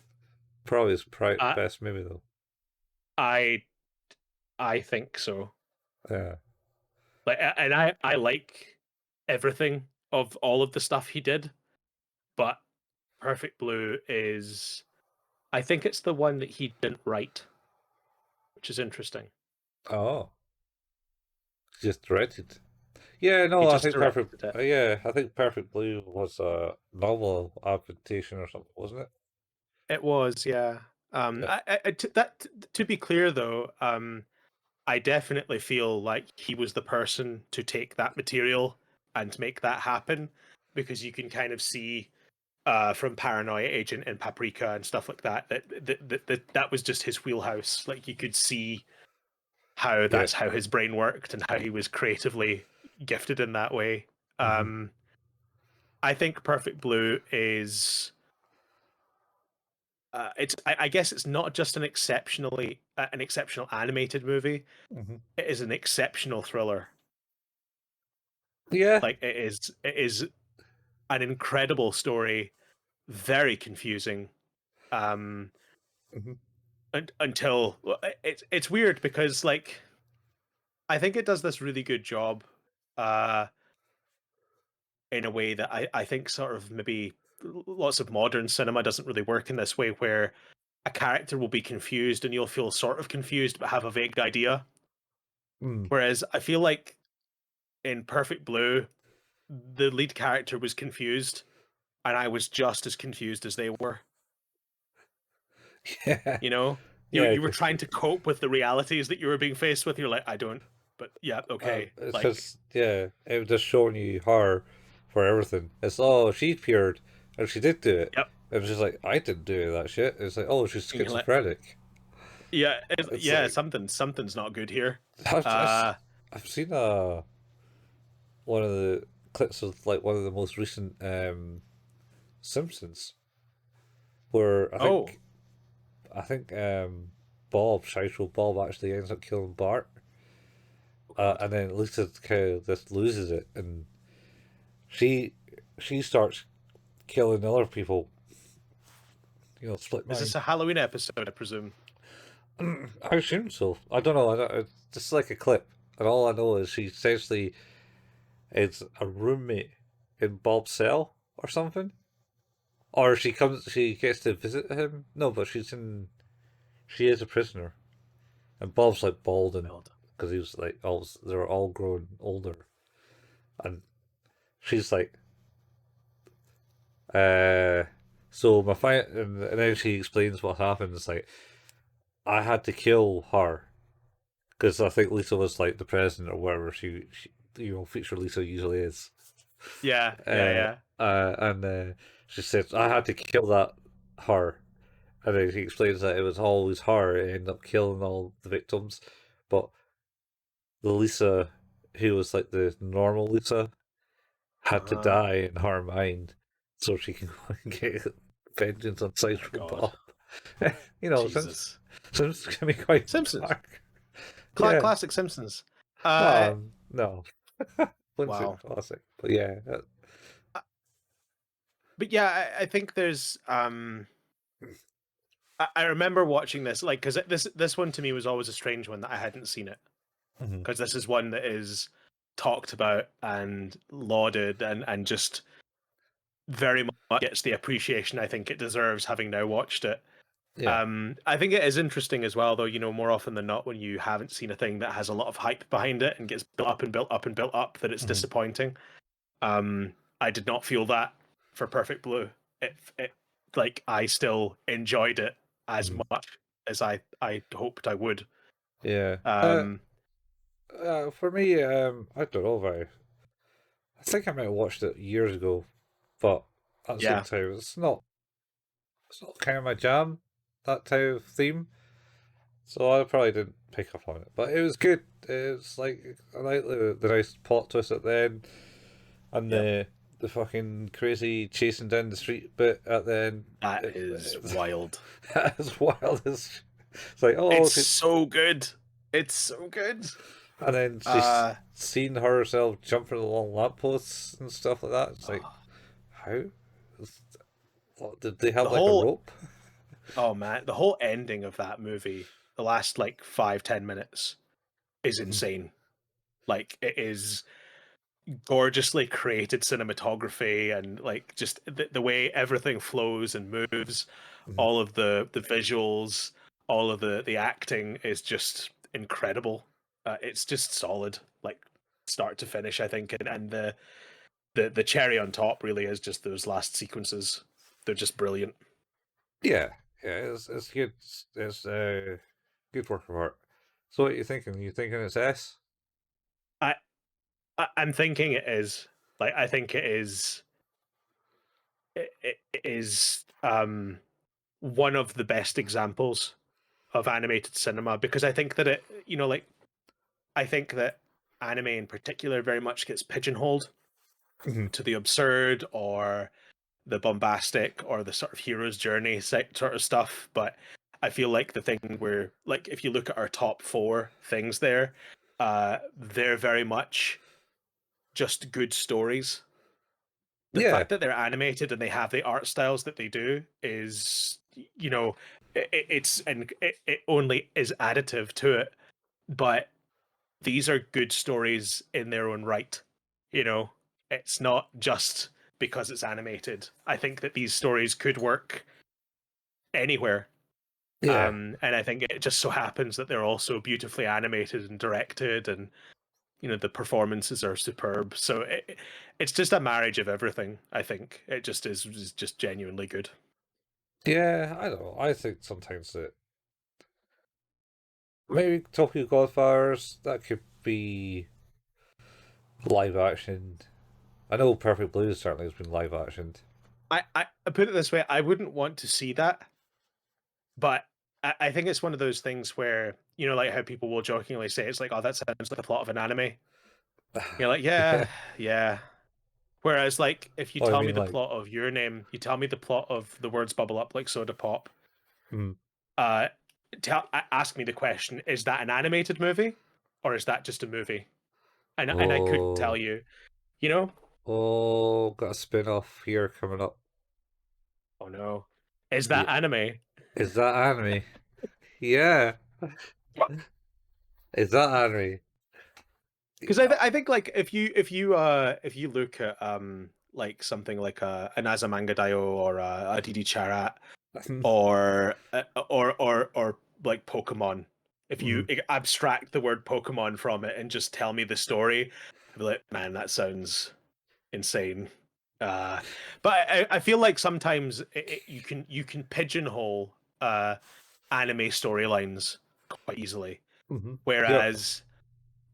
Probably his I best movie though. I I think so. Yeah. Like, and I like everything of all of the stuff he did, but Perfect Blue is, I think it's the one that he didn't write, which is interesting. Oh, just directed. Yeah, He no, I just think Perfect. directed it. Yeah, I think Perfect Blue was a novel adaptation or something, wasn't it? It was, yeah. Yeah. To be clear though, I definitely feel like he was the person to take that material and make that happen, because you can kind of see from Paranoia Agent and Paprika and stuff like that was just his wheelhouse. Like you could see how Yeah. that's how his brain worked and how he was creatively gifted in that way. Mm-hmm. Um, I think Perfect Blue is I guess it's not just an exceptional animated movie. Mm-hmm. It is an exceptional thriller. Yeah. Like it is an incredible story, very confusing. Um, Mm-hmm. until it's weird because like I think it does this really good job, uh, in a way that I think sort of maybe lots of modern cinema doesn't really work in this way, where a character will be confused and you'll feel sort of confused but have a vague idea. Mm. Whereas I feel like in Perfect Blue, the lead character was confused, and I was just as confused as they were. Yeah. You know, Yeah, you were trying to cope with the realities that you were being faced with. You're like, I don't, but yeah, okay, it's like, just it was just showing you her for everything. It's oh she appeared and she did do it. yep. It was just like I didn't do that shit. It's like oh she's And you're like, schizophrenic. yeah, It's yeah, like something's not good here. I've just, Uh, I've seen one of the clips of like one of the most recent Simpsons where oh I think Bob Sideshow Bob actually ends up killing Bart, God, and then Lisa kind of just loses it and she she starts killing other people. You know, split is this mind. a Halloween episode? I presume. I assume so. I don't know. It's just like a clip, and all I know is she essentially is a roommate in Bob's cell or something. Or she gets to visit him. No, but she is a prisoner, and Bob's like bald and Wild. because he was like all they're all grown older, and she's like, uh, so my fight, and then she explains what happened. It's like I had to kill her because I think Lisa was like the president or whatever she you know feature Lisa usually is. Yeah, yeah, Uh, yeah. and she says I had to kill that her. And then he explains that it was always her who ended up killing all the victims, but the Lisa, who was like the normal Lisa, had to Uh-huh. die in her mind so she can go and get vengeance on Oh my Sideshow God, Bob. You know, Jesus. Simpsons can be quite Simpsons, dark. Yeah, classic Simpsons. no, wouldn't say Wow. classic, but yeah, Uh, But yeah, I think there's I remember watching this, like, because this one to me was always a strange one that I hadn't seen it, mhm, because this is one that is talked about and lauded and just very much gets the appreciation I think it deserves, having now watched it. yeah, I think it is interesting as well, though, more often than not, when you haven't seen a thing that has a lot of hype behind it and gets built up and built up and built up, that it's mhm, disappointing. I did not feel that for Perfect Blue. It like I still enjoyed it as mhm, much as I hoped I would. yeah. Um, For me, I don't know if I think I might have watched it years ago, but at the same yeah, time, it's not kind of my jam, that type of theme. So I probably didn't pick up on it, but it was good. It's like I like the nice plot twist at the end, and yep, the fucking crazy chasing down the street bit at the end. that is wild. As wild as it's like It's oh so good. It's so good. And then she's Uh, seen herself jumping along lampposts and stuff like that. It's like, oh, how? What, did they have the like a whole rope? oh man, the whole ending of that movie, the last like 5-10 minutes, is Mhm, insane. Like it is gorgeously created cinematography and like just the way everything flows and moves, mhm. all of the visuals, all of the acting is just incredible. It's just solid, like start to finish, I think, and the cherry on top really is just those last sequences. They're just brilliant. Yeah, yeah, it's good. It's good work of art. So what are you thinking? You thinking it's S? I, I'm thinking it is like I think it is it is one of the best examples of animated cinema because I think that it, like I think that anime in particular very much gets pigeonholed Mhm. to the absurd or the bombastic or the sort of hero's journey sort of stuff. But I feel like the thing where, like, if you look at our top four things there, they're very much just good stories. The Yeah, fact that they're animated and they have the art styles that they do is, it's and it only is additive to it. But these are good stories in their own right. You know, it's not just because it's animated. I think that these stories could work anywhere. yeah, And I think it just so happens that they're also beautifully animated and directed, and the performances are superb. So it's just a marriage of everything. I think it just is just genuinely good. yeah. I don't know. I think sometimes that maybe Tokyo Godfathers that could be live action. I know Perfect Blue certainly has been live actioned. I put it this way: I wouldn't want to see that, but I think it's one of those things where like how people will jokingly say it's like, "Oh, that sounds like the plot of an anime." You're like, Yeah. "Yeah, yeah." Whereas, like, if you Oh, I tell me mean the like, plot of Your Name, you tell me the plot of The Words Bubble Up Like Soda Pop. mm, Uh, ask me the question: is that an animated movie, or is that just a movie? And I couldn't tell oh, you. You know? oh, got a spin off here coming up. Oh no, is Yeah, that anime? is that anime? Yeah, is that anime? Because I think like if you look at like something like an Azumanga Daioh or a Didi Charat or like Pokemon. If you Mhm, abstract the word Pokemon from it and just tell me the story, I'd be like, man, that sounds insane. Uh, but I feel like sometimes you can pigeonhole anime storylines quite easily, mhm. Yep. whereas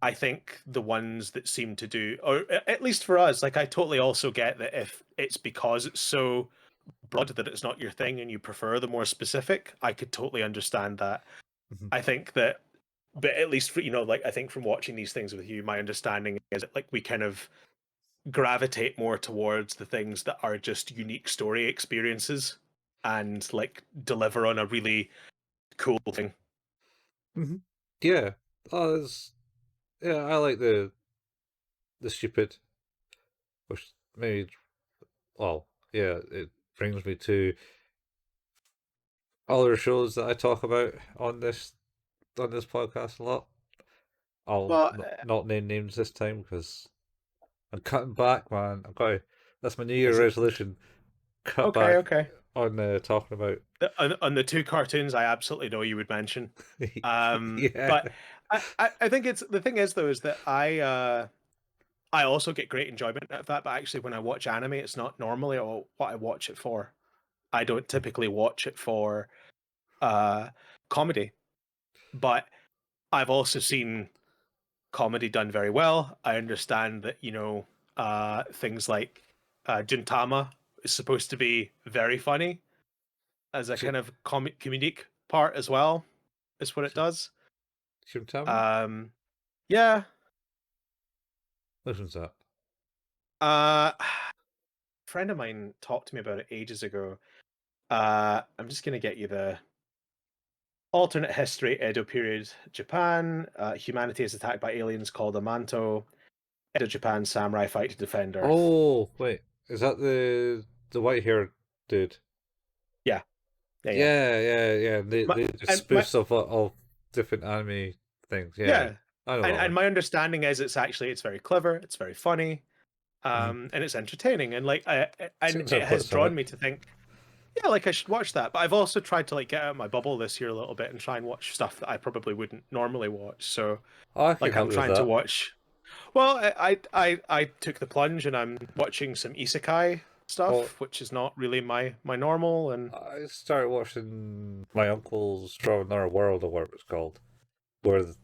I think the ones that seem to do, or at least for us, like I totally also get that if it's because it's so broad that it's not your thing and you prefer the more specific, I could totally understand that. Mhm, I think that, but at least for, like I think from watching these things with you, my understanding is that like we kind of gravitate more towards the things that are just unique story experiences and like deliver on a really cool thing. mhm. Yeah. Oh, yeah. I like the stupid, which maybe. Well, yeah. It brings me to other shows that I talk about on this podcast a lot. I'll Well, not name names this time because I'm cutting back, man. That's my New Year is it resolution. Cut okay? back Okay. on talking about. On the two cartoons, I absolutely know you would mention. Yeah. But I think it's the thing is though is that I also get great enjoyment out of that. But actually, when I watch anime, it's not normally what I watch it for. I don't typically watch it for uh comedy, but I've also seen comedy done very well. I understand that things like Gintama is supposed to be very funny as a kind of comedic part as well. Is what it does. Shimtama? Um, yeah. Which one's that? A friend of mine talked to me about it ages ago. I'm just gonna get you alternate history, Edo period, Japan. Humanity is attacked by aliens called Amanto. Edo Japan samurai fight to defend Earth. Oh, wait. Is that the white haired dude? Yeah, yeah. Yeah. My, They just and my spoof stuff of different anime things. Yeah, yeah, I know that and one. my understanding is it's very clever, it's very funny, Mm-hmm. and it's entertaining, and and Seems to it have put has some drawn in. me to think, yeah, like I should watch that. But I've also tried to like get out of my bubble this year a little bit and try and watch stuff that I probably wouldn't normally watch. So Oh, I can like I'm help you with trying to that. watch. Well, I took the plunge and I'm watching some isekai Well, stuff, which is not really my normal. And I started watching my uncle's from another world or whatever it's called, where the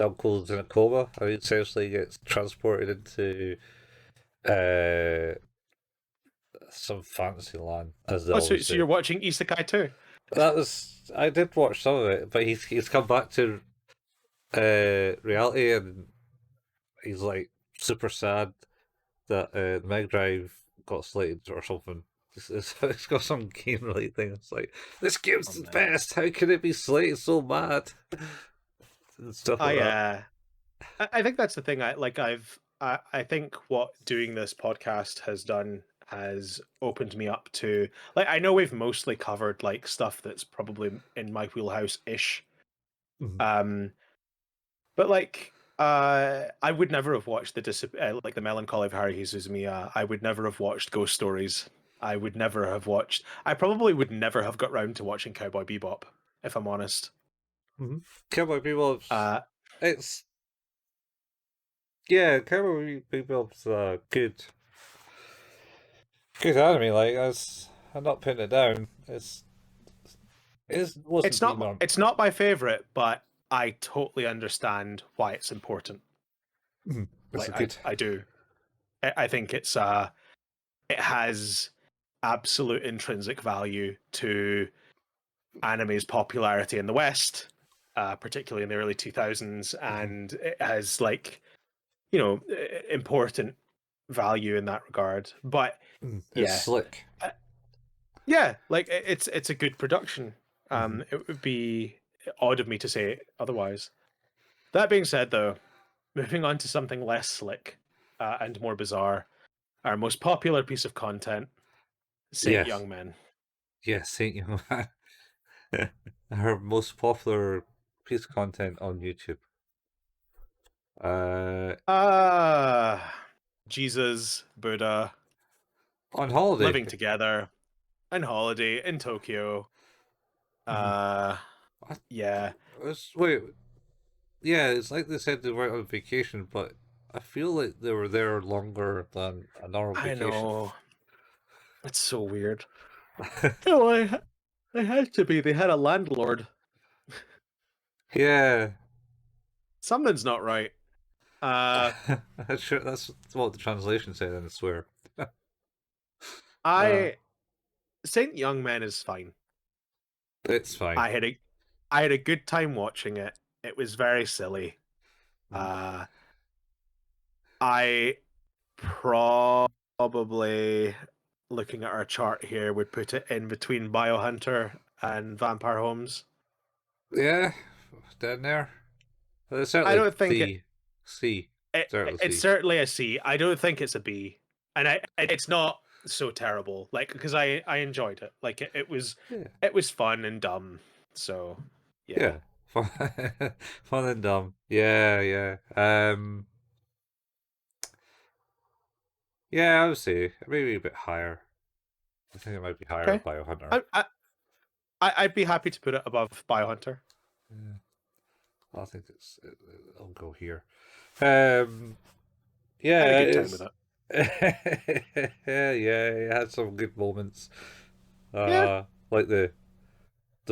uncle's in a coma and he essentially gets transported into uh some fantasy land, as they oh, always so say. you're watching isekai too? That was I did watch some of it, but he's come back to reality and he's like super sad that the Mega Drive got slated or something. It's got some game related thing. It's like this game's Oh the man, best. How can it be slated so mad? And stuff like I that. uh I think that's the thing. I think what doing this podcast has done has opened me up to like I know we've mostly covered like stuff that's probably in my wheelhouse ish. Mhm. Um, but like I would never have watched like the Melancholy of Haruhi Suzumiya. I would never have watched Ghost Stories. I would never have watched. I probably would never have got round to watching Cowboy Bebop, if I'm honest. Mhm. Cowboy Bebop's Uh, it's yeah, Cowboy Bebop's good anime. Like I'm not putting it down. It wasn't the norm. it's not my favorite, but I totally understand why it's important. Mhm. It's Like a good. I do. I think it has absolute intrinsic value to anime's popularity in the West, particularly in the early 2000s, Mhm. and it has like important value in that regard. But It's yeah, slick. uh, yeah, like it's a good production. Mhm. It would be odd of me to say otherwise. That being said, though, moving on to something less slick and more bizarre, our most popular piece of content, Saint Yes, Young Men. yes, Saint Young Man. Her most popular piece of content on YouTube. Uh, Ah, Jesus, Buddha, on holiday. living together, on holiday in Tokyo. Mhm. Uh, I, yeah, wait, yeah, it's like they said they were on vacation, but I feel like they were there longer than a normal I vacation. know. It's so weird. No, I had to be. They had a landlord. Yeah, Something's not right. Uh, that's sure that's what the translation said, and I swear. Uh, I Saint Young Men is fine. it's fine. I had a I had a good time watching it. It was very silly. Mhm. Uh, I probably looking at our chart here would put it in between Biohunter and Vampire Homes. Yeah, down there. Well, it's I certainly don't think C, C, certainly it's C. certainly a C. I don't think it's a B, and it's not so terrible. Like because I enjoyed it. Like Yeah, it was fun and dumb. So yeah. yeah, fun, fun and dumb. Yeah. Yeah, I would say maybe a bit higher. I think it might be higher Okay. than Biohunter. I, I I'd be happy to put it above Biohunter. Yeah, I think it'll go here. Um, I had a yeah, good time with it's it. yeah, it had some good moments. Yeah. Like the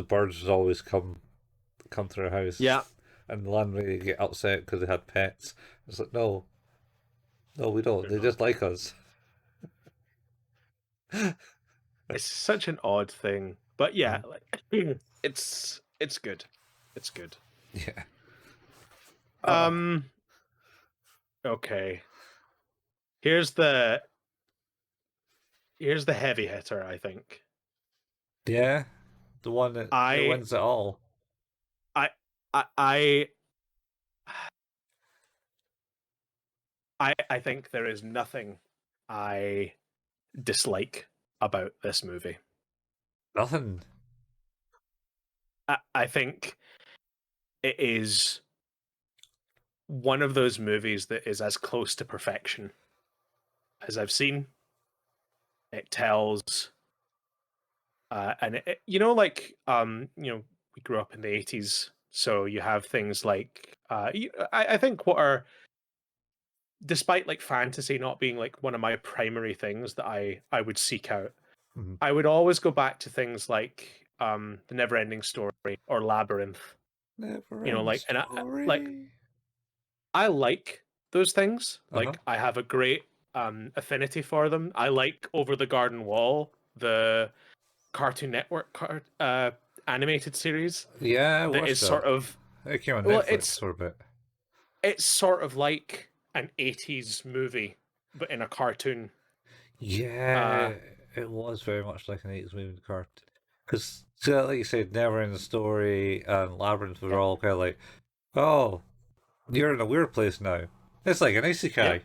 birds always come to our Yeah. house, and the landlady get upset because they had pets. It's like no, we don't. They're They not. just like us. It's such an odd thing, but yeah, Mhm. like it's good. It's good. Yeah. Uh, Um. Okay. Here's the here's the heavy hitter. I think yeah, the one that I wins it all. I I think there is nothing I dislike about this movie. Nothing. I think it is one of those movies that is as close to perfection as I've seen. It tells, and we grew up in the 80s, so you have things like, I think what are, despite like fantasy not being like one of my primary things that I would seek out, Mm-hmm. I would always go back to things like the Never-Ending Story or Labyrinth. Never You know, end like, and story. I like those things. Uh-huh. Like, I have a great affinity for them. I like Over the Garden Wall, the Cartoon Network animated series Yeah, I that watched is that. sort of, It came on well, Netflix for a bit. it's sort of like an 80s movie but in a cartoon. Yeah, Uh it was very much like an 80s movie card. Because, so, like you said, Never in the Story and Labyrinth were yep, all kind of like, oh, you're in a weird place now. It's like an yep. isekai.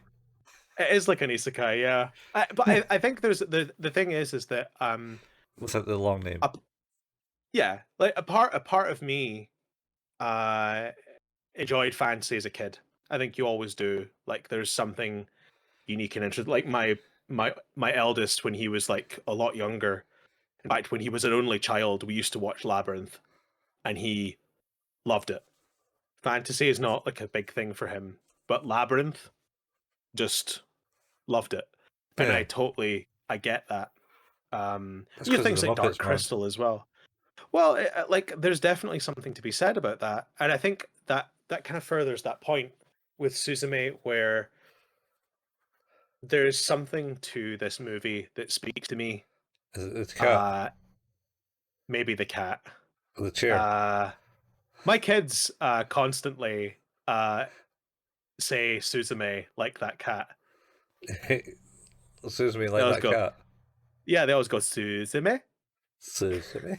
It is like an isekai, yeah. I think there's the thing is that Without the long name. a, yeah, like a part of me uh enjoyed fantasy as a kid. I think you always do. Like, there's something unique and interesting. Like my eldest, when he was like a lot younger, in fact, when he was an only child, we used to watch Labyrinth, and he loved it. Fantasy is not like a big thing for him, but Labyrinth, just loved it, and Yeah, I get that. that's You have because of things the like Dark Muppets, man. Crystal as well. Well, like, there's definitely something to be said about that, and I think that kind of furthers that point with Suzume, where there's something to this movie that speaks to me. It's a cat. Uh, Maybe the cat. The chair. Uh, my kids constantly uh, say Suzume like that cat. Suits me They like always that go, cat. yeah, they always go Suzume. Suits me.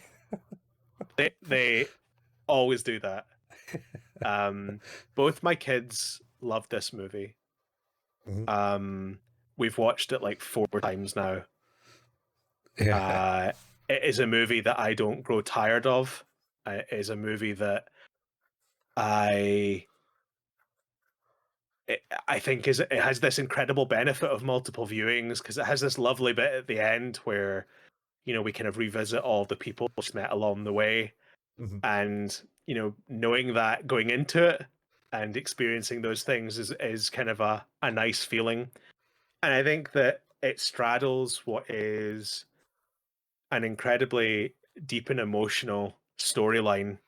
They always do that. Um, Both my kids love this movie. Mhm. We've watched it like 4 times now. Yeah. Uh, it is a movie that I don't grow tired of. It is a movie that I I think it has this incredible benefit of multiple viewings, because it has this lovely bit at the end where, we kind of revisit all the people we met along the way, Mhm. and knowing that going into it and experiencing those things is kind of a nice feeling. And I think that it straddles what is an incredibly deep and emotional storyline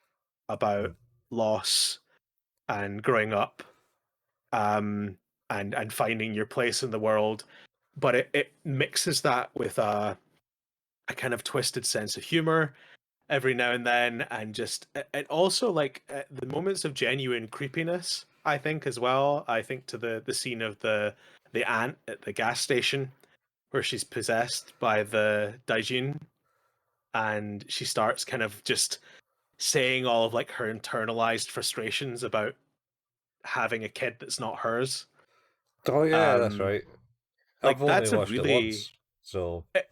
about Mhm. loss and growing up, um, and finding your place in the world, but it mixes that with a kind of twisted sense of humor every now and then, and just and also like the moments of genuine creepiness. I think as well. I think to the scene of the aunt at the gas station where she's possessed by the Daijin, and she starts kind of just saying all of like her internalized frustrations about having a kid that's not hers. Oh yeah, that's Um, right. I've like, only that's a watched it really, once, so eh,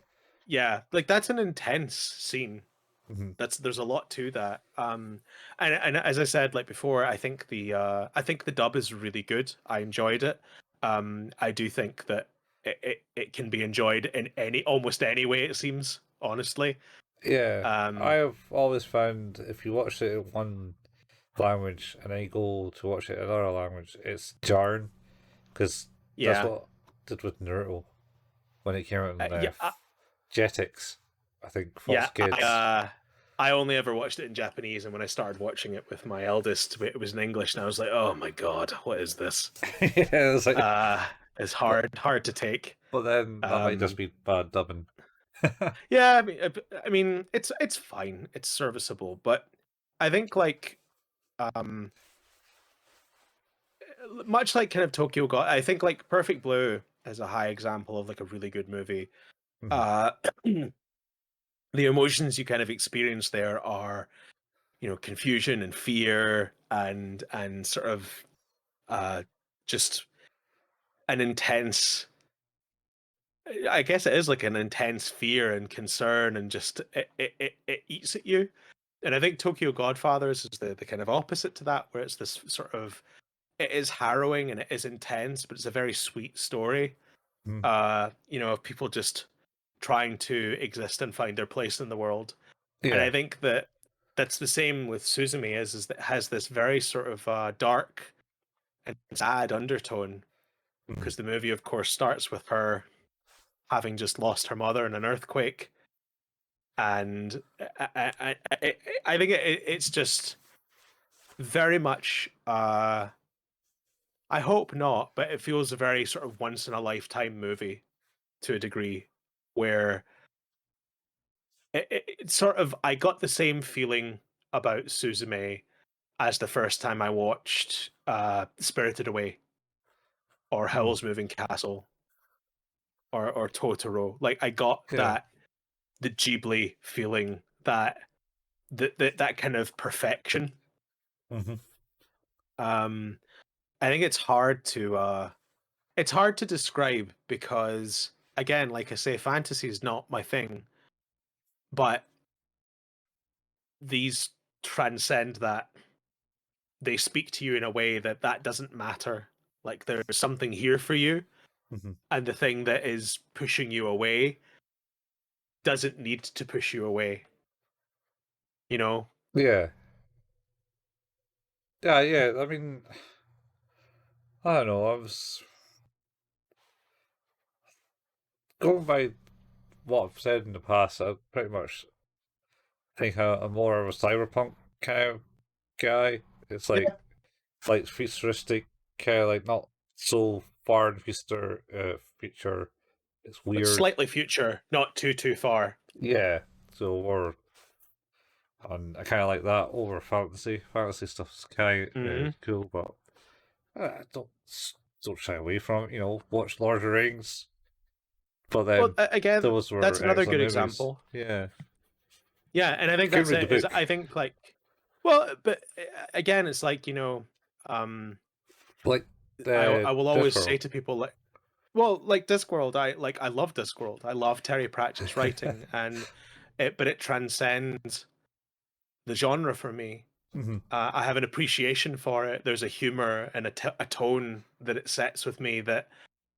yeah, like, that's an intense scene. mhm. There's a lot to that. And as I said like before, I think the dub is really good. I enjoyed it. I do think that it can be enjoyed in almost any way, it seems, honestly. Yeah, Um, I've always found if you watch it in one language and then you go to watch it in another language, it's jarring because that's yeah, what I did with Naruto when it came out in yeah, Jetix. I think Fox yeah. Kids. I only ever watched it in Japanese, and when I started watching it with my eldest, it was in English, and I was like, "Oh my god, what is this?" Yeah, it's like, Uh, it's but hard to take. but then that might just Um, be bad dubbing. yeah, I mean, it's fine, it's serviceable, but I think like um, much like kind of Tokyo got, I think like Perfect Blue is a high example of like a really good movie. Mhm. Uh, the emotions you kind of experience there are, confusion and fear and sort of uh, just an intense. I guess it is like an intense fear and concern, and just it eats at you. And I think Tokyo Godfathers is the kind of opposite to that, where it's this sort of, it is harrowing and it is intense, but it's a very sweet story. Mm. Of people just trying to exist and find their place in the world. And Yeah. I think that that's the same with Suzume, is that it has this very sort of dark and sad undertone, Mm. because the movie, of course, starts with her having just lost her mother in an earthquake, and I think it's just very much. I hope not, but it feels a very sort of once in a lifetime movie to a degree, where it sort of, I got the same feeling about Suzume as the first time I watched Spirited Away or Mm. Howl's Moving Castle or Totoro. Like, I got Yeah. that, the Ghibli feeling, that kind of perfection. Hmm. Um, I think it's hard to describe, because, again, like I say, fantasy is not my thing, but these transcend that. They speak to you in a way that doesn't matter. Like, there's something here for you, Hmm. and the thing that is pushing you away doesn't need to push you away. You know? Yeah. Yeah. Yeah. I mean, I don't know. I was going by what I've said in the past. I pretty much think I'm more of a cyberpunk kind of guy. It's like futuristic, kind of like not so far in the future. It's But weird. slightly future, not too far. Yeah. So or and I kind of like that over fantasy. Fantasy stuff's kind of Hmm. cool, but I don't shy away from it. Watch Lord of the Rings, but Well, then again, those that's were another excellent good movies. example. Yeah, Yeah, and I you think can that's read the it. Is, book. I think, like, well, but again, it's like, um, Like I the will always say Discworld. to people, like, well, like Discworld, I love Discworld. I love Terry Pratchett's writing, but it transcends the genre for me. Hmm. I have an appreciation for it. There's a humor and a tone that it sets with me, that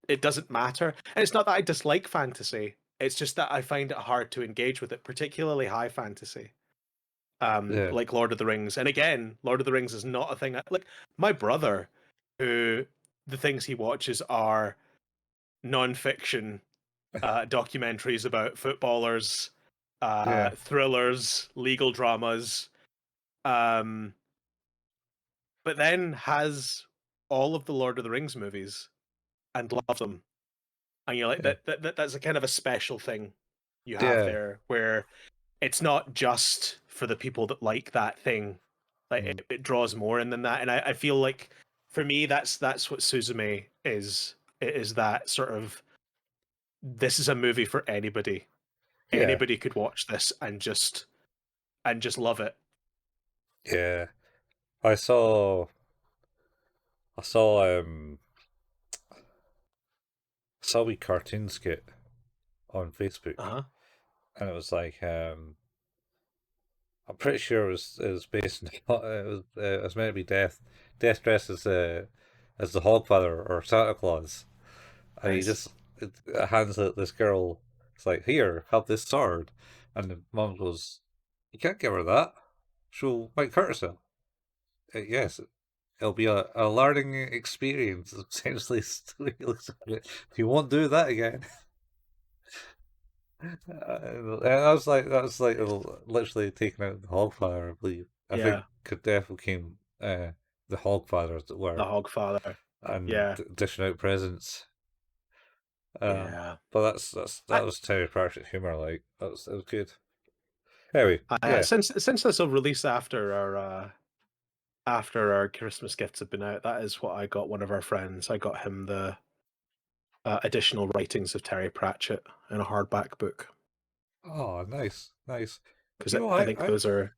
it doesn't matter. And it's not that I dislike fantasy. It's just that I find it hard to engage with it, particularly high fantasy, Yeah, like Lord of the Rings. And again, Lord of the Rings is not a thing. Like, my brother, who, the things he watches are non-fiction documentaries about footballers, yeah, thrillers, legal dramas. Um, but then has all of the Lord of the Rings movies and loves them. And you're like, yeah, that's a kind of a special thing you have yeah. there, where it's not just for the people that like that thing. Like, Mm. it draws more in than that. And I feel like, for me, that's what Suzume is. It is that sort of, this is a movie for anybody. Yeah, Anybody could watch this and just love it. yeah. I saw, I saw, saw a wee cartoon skit on Facebook, Uh-huh. and it was like, I'm pretty sure it was based on it was meant to be Death dressed as the Hogfather or Santa Claus, and he Nice. just hands it this girl. It's like, here, have this sword, and the mom goes, you can't give her that. She'll might hurt herself. Yes, it'll be a learning experience. Essentially, if you won't do that again. And that was like literally taking out the Hogfather. I believe. I think Yeah. Cadet became the Hogfather, as it The were, Hogfather. and Yeah. dishing out presents. Uh, Yeah. but that I, was Terry Pratchett humor. Like that was good. Anyway, I yeah. since this will release after our Christmas gifts have been out, that is what I got one of our friends. I got him the additional writings of Terry Pratchett in a hardback book, Oh, nice, nice. because You know, I think those are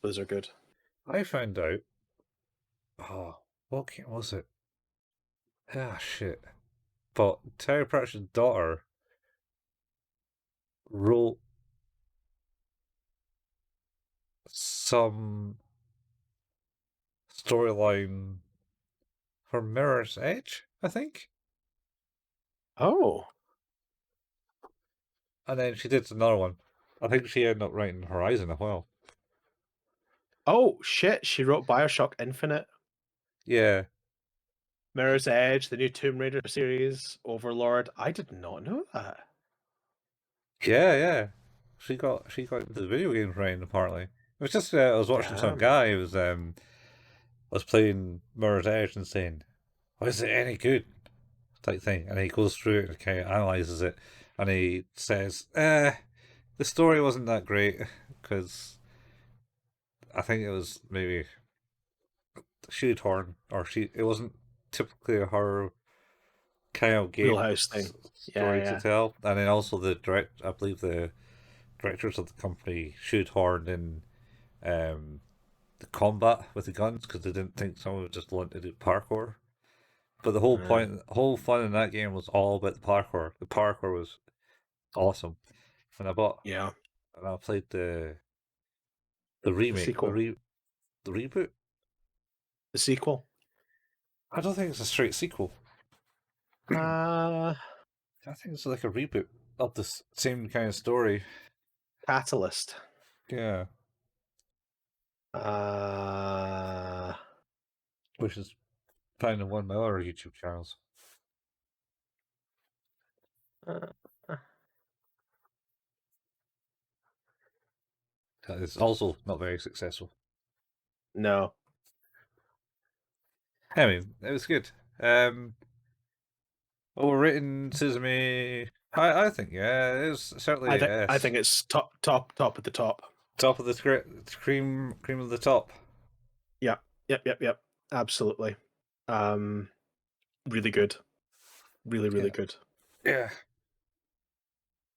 good. I found out. Oh, what game was it? Ah, shit. But Terry Pratchett's daughter wrote some storyline for Mirror's Edge, I think. Oh. And then she did another one. I think she ended up writing Horizon as well. Oh shit! She wrote Bioshock Infinite, Yeah, Mirror's Edge, the new Tomb Raider series, Overlord. I did not know that. yeah. She got into the video games writing apparently. It was just I was watching some Damn. guy who was playing Mirror's Edge and saying, "Oh, is it any good?" type thing, and he goes through it and kind of analyzes it, and he says, the story wasn't that great because I think it was maybe shoehorn or she it wasn't typically her kind of game Wheelhouse thing. Yeah, story to yeah. tell, and then also I believe the directors of the company shoehorned in the combat with the guns because they didn't think someone would just want to do parkour. But whole fun in that game was all about the parkour. The parkour was awesome, and Yeah. I played the The remake, sequel. the reboot. The sequel. I don't think it's a straight sequel. Uh I think it's like a reboot of the same kind of story. Catalyst. Yeah, Uh which is found in one of my other YouTube channels. uh, It's also not very successful. no. I mean, it was good. Overwritten Sesame. I think yeah, it was certainly a I yes. think it's top at the top. Top of the cream of the top. Yeah. Yep. Absolutely. Um really good. Really, Yeah, really good. yeah.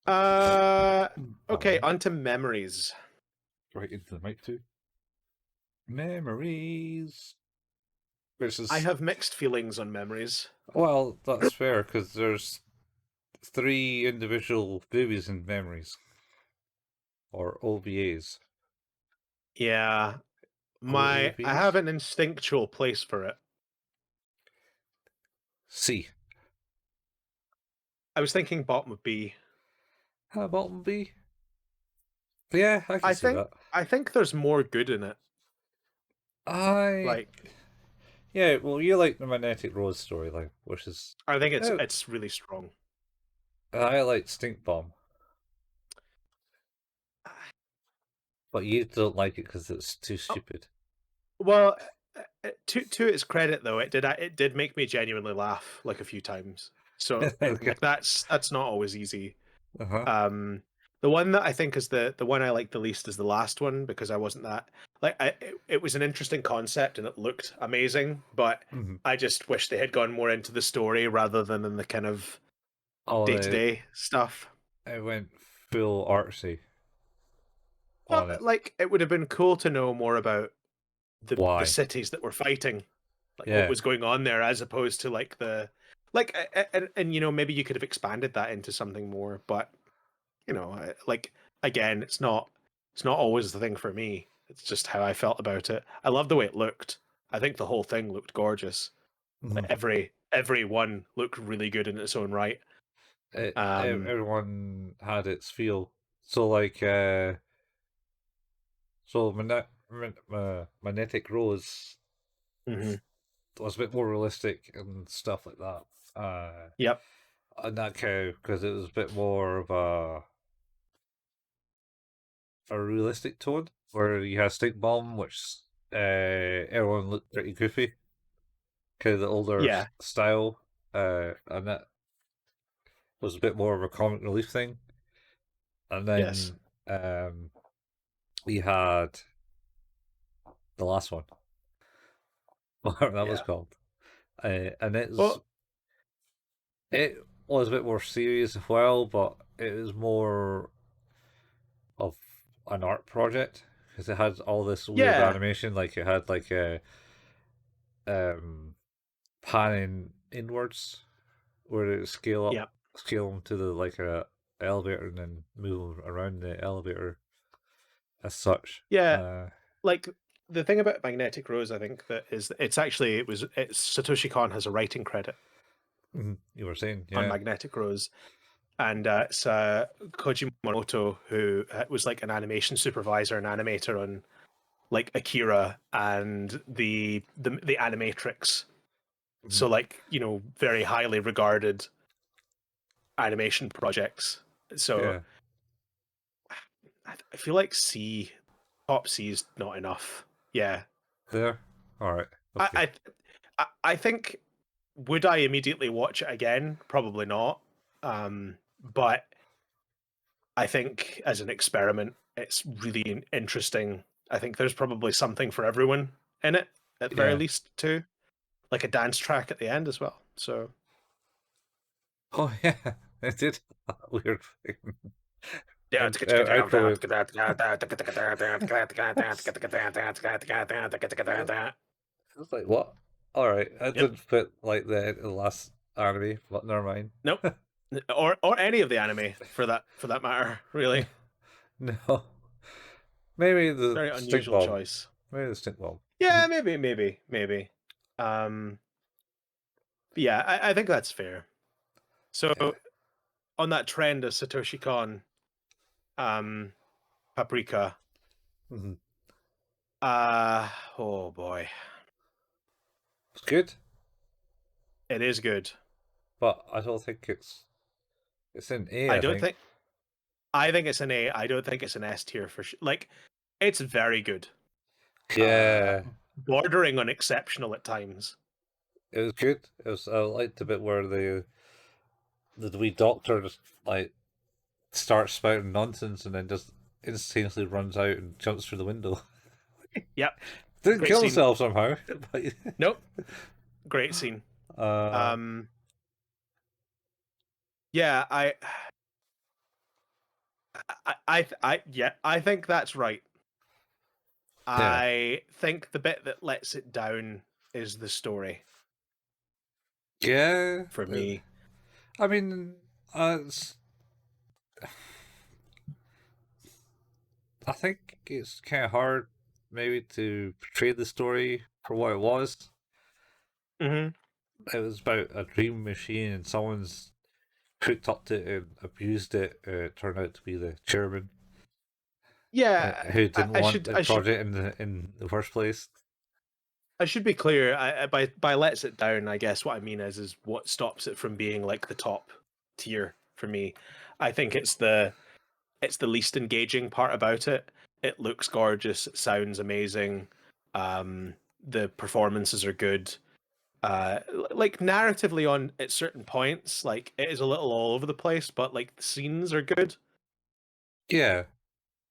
Uh okay, Oh, onto memories. right into the mic too. Memories. Which I is have mixed feelings on memories. well, that's fair because there's three individual movies and memories or OVAs. Yeah. I have OAVs. an instinctual place for it. C. I was thinking bottom would be. How about B? Yeah, I can see that. I think there's more good in it. I Like yeah. Well, you like the Magnetic Rose storyline, which is I think uh, it's really strong. I like Stink Bomb, but you don't like it because it's too Oh, stupid. well, to its credit though, it did make me genuinely laugh like a few times. So like that's not always easy. Uh huh. Um, the one that I think is the one I like the least is the last one because I wasn't that like it was an interesting concept and it looked amazing, but Mm-hmm. I just wish they had gone more into the story rather than in the kind of Oh, day to day stuff. it went full artsy Well, on it. like it would have been cool to know more about the Why? cities that were fighting, like what Yeah. was going on there, as opposed to like the like and you know maybe you could have expanded that into something more, but you know like again it's not always the thing for me. It's just how I felt about it. I love the way it looked. I think the whole thing looked gorgeous. Like Mm-hmm. every one looked really good in its own right. Everyone had its feel. So like so Magnetic Rose Mhm. was a bit more realistic and stuff like that. Yep. And that cow because it was a bit more of a realistic tone, where you had Stink Bomb, which everyone looked pretty goofy, kind of the older Yeah. style, and that was a bit more of a comic relief thing. And Yes. then we had the last one, whatever that was Yeah. called, and Well, it was a bit more serious as well, but it was more of an art project. because it had all this weird Yeah, animation. Like it had like a um panning inwards where it yeah, scale them to the like a elevator and then move around the elevator as such. yeah. Like the thing about Magnetic Rose, I think that is it's Satoshi Kon has a writing credit You were saying, on yeah, Magnetic Rose, and it's Koji Momoto who was like an animation supervisor and animator on like Akira and the Animatrix. Mhm. So like very highly regarded animation projects. So yeah, I feel like top C is not enough. Yeah, there. All right, I okay, I I think would I immediately watch it again? Probably not. But I think as an experiment, it's really interesting. I think there's probably something for everyone in it, at the very yeah. least, too. Like a dance track at the end as well. So Oh yeah, it did that weird thing. yeah, I probably I was like, what? All right, I yep. didn't fit like the last anime, but never mind. Nope. Or any of the anime for that matter. Really, No, maybe the very stink unusual bomb. choice. Maybe the stink bomb. Yeah, maybe. Um, yeah, I think that's fair. So Yeah. on that trend of Satoshi Kon, um, Paprika. Mm-hmm. Uh oh boy, It's good, it is good. but I don't think it's in A. I I don't think. think I think it's an A. I don't think it's an S tier for sure. Like it's very good. Uh, Yeah, bordering on exceptional at times. it was good. It was. I liked the bit where the wee doctor just like starts spouting nonsense and then just instantaneously runs out and jumps through the window. Yep, Didn't great kill scene. himself somehow. But, Nope, great scene. uh, Um, yeah, yeah, I think that's right. yeah, I think the bit that lets it down is the story yeah. for me. I mean, it's, I think it's kind of hard maybe to portray the story for what it was. Hmm. It was about a dream machine and someone's cooked up to it and abused it. It turned out to be the chairman Yeah, who didn't I want should the I should project in the first place. I should be clear. By lets it down, I guess what I mean is what stops it from being like the top tier for me. I think it's the least engaging part about it. It looks gorgeous, it sounds amazing. Um, the performances are good. Uh, like narratively on at certain points, like it is a little all over the place, but like the scenes are good. Yeah,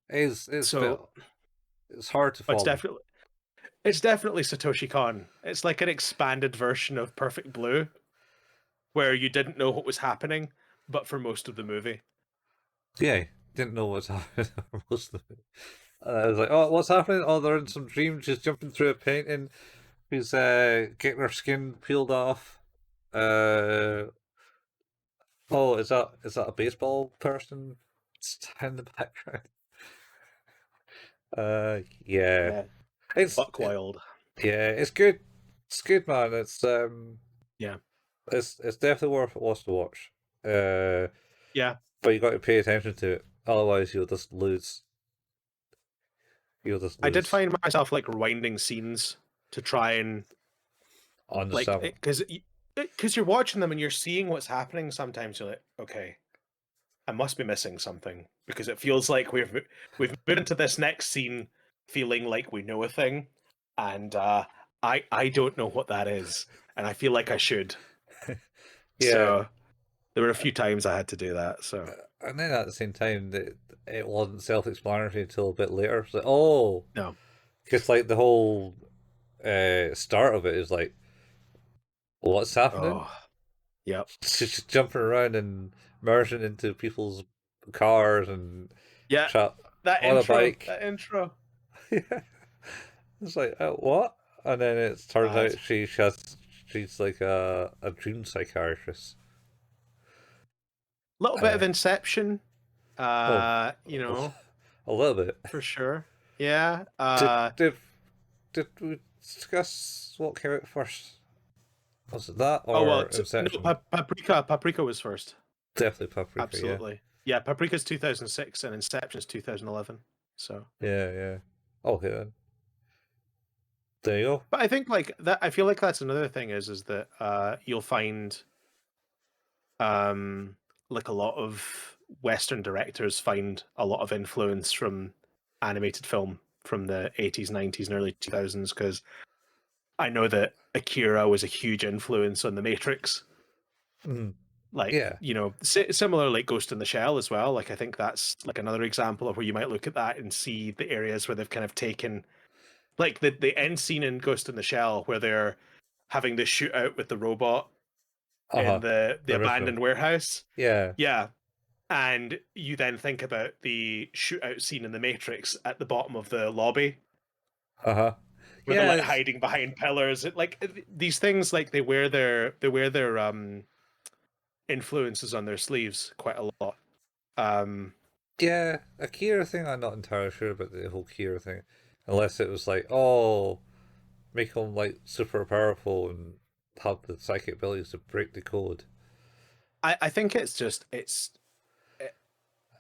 it's a bit So it's hard to it's follow. definitely Satoshi Kon. It's like an expanded version of Perfect Blue, where you didn't know what was happening, but for most of the movie. Yeah, didn't know what's happening for most of it. And I was like, oh, what's happening? Oh, they're in some dream, just jumping through a painting. Who's getting her skin peeled off? Uh, oh, is that a baseball person in the background? Yeah, Yeah, it's buck wild. yeah, it's good. It's good, man. Yeah, It's definitely worth it to watch. Uh, yeah. but you got to pay attention to it, otherwise you'll just lose. You'll just I did lose. find myself like rewinding scenes to try and like Understand? because you're watching them and you're seeing what's happening. Sometimes you're like, okay, I must be missing something because it feels like we've moved into this next scene feeling like we know a thing, and I don't know what that is, and I feel like I should. Yeah, So there were a few times I had to do that. So and then at the same time, it wasn't self-explanatory until a bit later. It's like, oh, no, because like the whole start of it is like, what's happening? oh, yep, She's jumping around and merging into people's cars and yeah, trap on a bike. that intro. Yeah. It's like, what? And then it turns It's out she's like a dream psychiatrist. a little bit of Uh, Inception, oh, you a, know, a little bit. for sure. Yeah. Did did did we discuss what came out first? Was it that Oh well, or no, Inception? Paprika was first. Definitely Paprika. Yeah, Absolutely. Yeah, Paprika's 2006 and Inception's 2011. So, yeah, yeah. Okay then. There you go. but I think like that. I feel like that's another thing is that you'll find um like a lot of Western directors find a lot of influence from animated film from the 80s, 90s, and early 2000s because I know that Akira was a huge influence on The Matrix. Mm. Like, Yeah. you know, similar like Ghost in the Shell as well. Like, I think that's like another example of where you might look at that and see the areas where they've kind of taken, like the end scene in Ghost in the Shell where they're having this shootout with the robot Uh in huh. the Original. abandoned warehouse. Yeah. Yeah. And you then think about the shootout scene in The Matrix at the bottom of the lobby Uh huh. where they're Yeah. like It's hiding behind pillars. These things like they wear their influences on their sleeves quite a lot. Um, yeah. A Kira thing. I'm not entirely sure about the whole Kira thing, unless it was like, oh, make him like super powerful and have the psychic abilities to break the code. I think it's just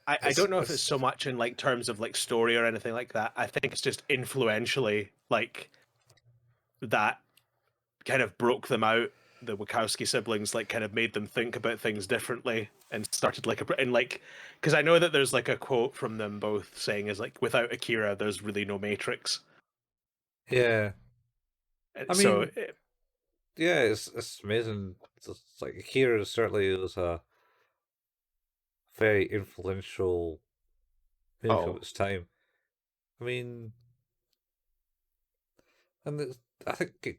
I don't know if it's so It's much in like terms of like story or anything like that. I think it's just influentially like that kind of broke them out. The Wachowski siblings like kind of made them think about things differently and started like and like because I know that there's like a quote from them both saying is like without Akira there's really no Matrix. yeah. I So mean, yeah. It's amazing. It's like Akira certainly was a very influential movie of oh, its time. I mean, and I think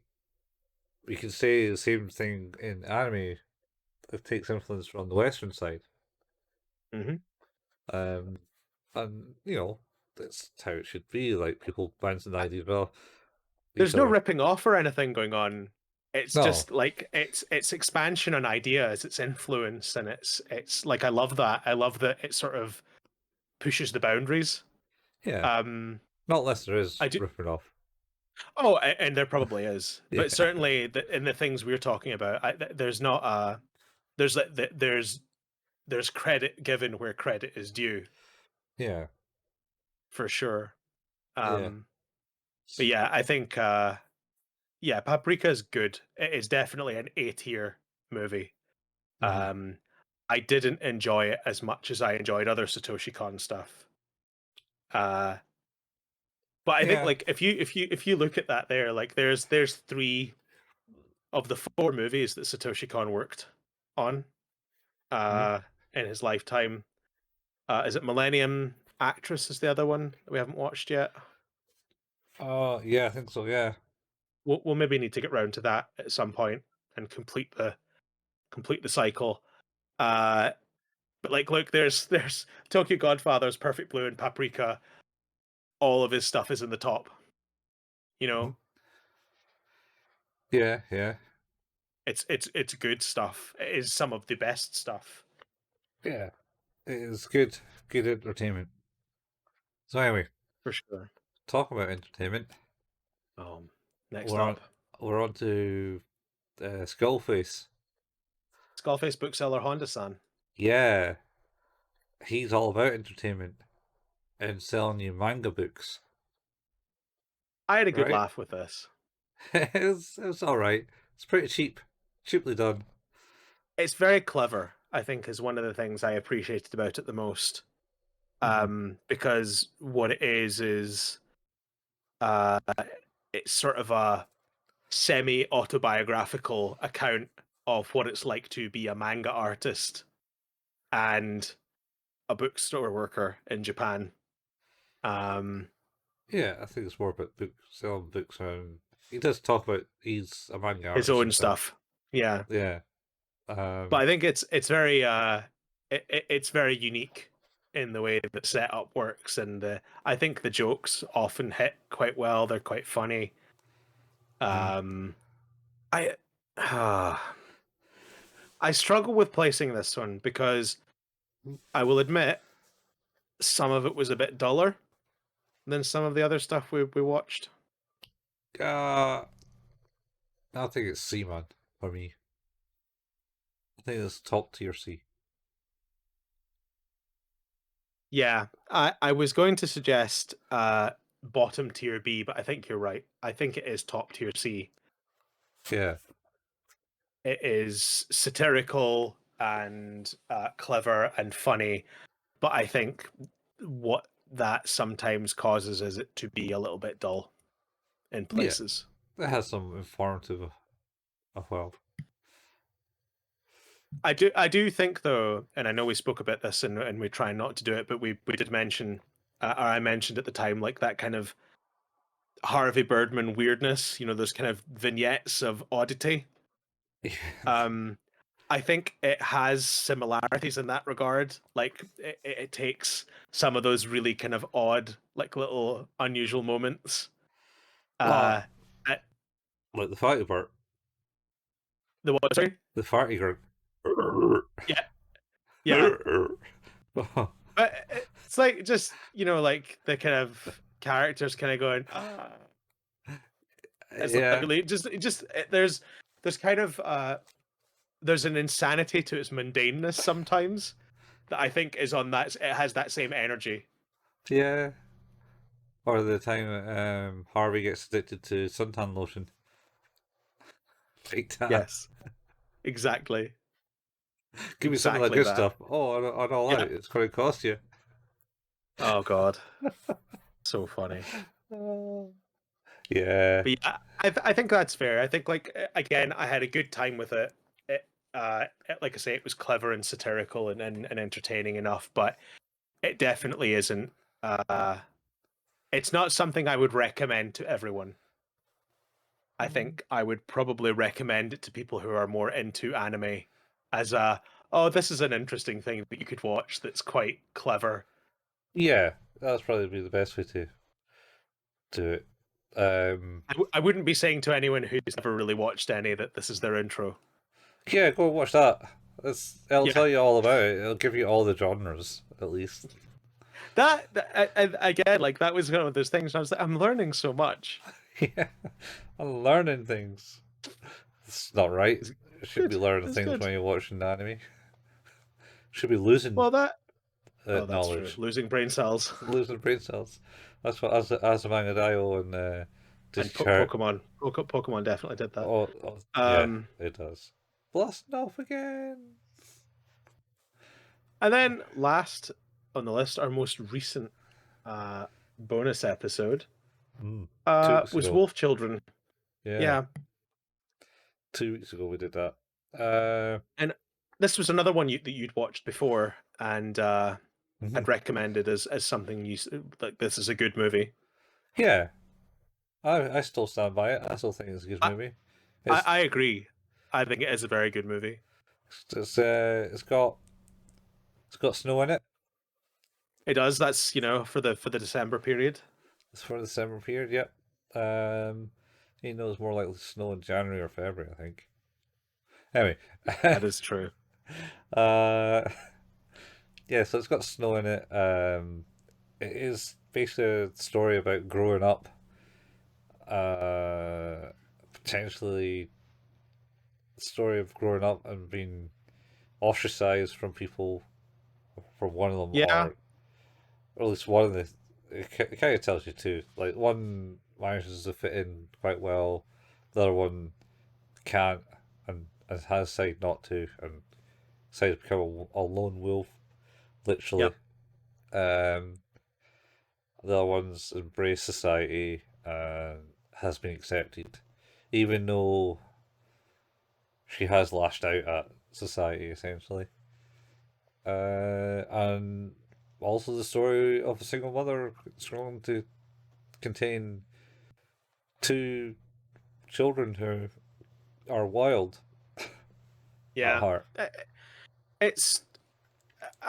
we can say the same thing in anime. It takes influence from the Western side, hmm um, and that's how it should be. Like people bouncing ideas well each there's no other. ripping off or anything going on. It's No, just like it's expansion on ideas, it's influence, and it's like I love that. I love that it sort of pushes the boundaries. yeah, Um, not unless there is I do. ripping off. Oh, and there probably is, but Yeah, certainly in the things we're talking about, there's not there's like there's credit given where credit is due yeah, for sure. yeah. But yeah, I think yeah, Paprika is good. It is definitely an A tier movie. Mm-hmm. Um, I didn't enjoy it as much as I enjoyed other Satoshi Kon stuff. Uh, but I think Yeah. like if you look at that there, like there's three of the four movies that Satoshi Kon worked on Mm-hmm. uh in his lifetime. Is it Millennium Actress is the other one that we haven't watched yet? Yeah, I think so. Yeah. We'll maybe need to get round to that at some point and complete the cycle. Uh, but like, look, there's Tokyo Godfather's Perfect Blue and Paprika. All of his stuff is in the top. You Mhm. know, Yeah, yeah, it's good stuff. It is some of the best stuff yeah. It is good, good entertainment. So anyway, for sure. talk about entertainment. Um, Next We're on, up, we're on to Skullface. Skullface bookseller Honda-san. Yeah, he's all about entertainment and selling you manga books, I had a good right? laugh with this. It's all right. It's pretty cheap, cheaply done. It's very clever. I think is one of the things I appreciated about it the most. Hmm. Because what it is uh, it's sort of a semi autobiographical account of what it's like to be a manga artist and a bookstore worker in Japan. Um, Yeah, I think it's more about selling books, and he does talk about he's a manga his artist own himself. stuff. Yeah. Yeah, But um, I think it's very it's very unique. in the way that setup works, and I think the jokes often hit quite well. They're quite funny. Mm. I I struggle with placing this one because I will admit some of it was a bit duller than some of the other stuff we watched. Uh, I think it's C, man, for me. I think it's top tier C. Yeah, I was going to suggest bottom tier B, but I think you're right. I think it is top tier C. Yeah. It is satirical and clever and funny, but I think what that sometimes causes is it to be a little bit dull in Yeah. places. It has some informative as well. I do think though, and I know we spoke about this and we try not to do it, but we did mention, or I mentioned at the time, like that kind of Harvey Birdman weirdness, those kind of vignettes of oddity. Um, I think it has similarities in that regard. Like it takes some of those really kind of odd, like little unusual moments. Well, Uh, at like the fighty part. the what? Sorry. The farty girl. Yeah, yeah. But it's like just like the kind of characters kind of going it's like Yeah. really just there's kind of there's an insanity to its mundaneness sometimes that I think is on that it has that same energy. Yeah. Or the time Harvey gets addicted to suntan lotion. Like that. Yes, exactly, Give me some of that exactly good that. stuff. Oh, on all out. Yeah. It's going to cost you. Oh God, so funny. Yeah. But yeah, I think that's fair. I think like again, I had a good time with it. Like I say, it was clever and satirical and entertaining enough, but it definitely isn't. It's not something I would recommend to everyone. I think I would probably recommend it to people who are more into anime as oh, this is an interesting thing that you could watch that's quite clever. Yeah. That's probably be the best way to do it. I wouldn't be saying to anyone who's never really watched any that this is their intro. Yeah, go watch that. It'll Yeah, tell you all about it. It'll give you all the genres, at least. again, like that was one of those things. I was like, I'm learning so much. Yeah. I'm learning things. It's not right. It's You should be good. learning It's things good. when you're watching anime. Should be losing Well, that's true. knowledge. Losing brain cells Losing brain cells. That's what Asamangadio and and Discharge. Pokemon definitely did that. Yeah, Um, it does. Blasting off again. and then last on the list, our most recent uh bonus episode 2 weeks was ago. Wolf Children. Yeah, Yeah, 2 weeks ago we did that. Uh, and this was another one that you'd watched before and mhm. had recommended as something like this is a good movie. Yeah, I still stand by it. I still think it's a good I, movie. I, It's I agree. I think it is a very good movie. it's got snow in it. It does. That's for the December period. It's for the December period. Yep. It's more likely to snow in January or February, I think. Anyway, That is true. uh, yeah, so it's got snow in it. It is basically a story about growing up, potentially the story of growing up and being ostracized from people. For one of them, Yeah, or at least one of the, it kind of tells you too. Like one manages to fit in quite well, the other one can't, and has decided not to, and decided to become a lone wolf, literally. yep, Um, the other one's embraced society and has been accepted, even though she has lashed out at society essentially. And also the story of a single mother struggling to contain two children who are wild at yeah. heart. It's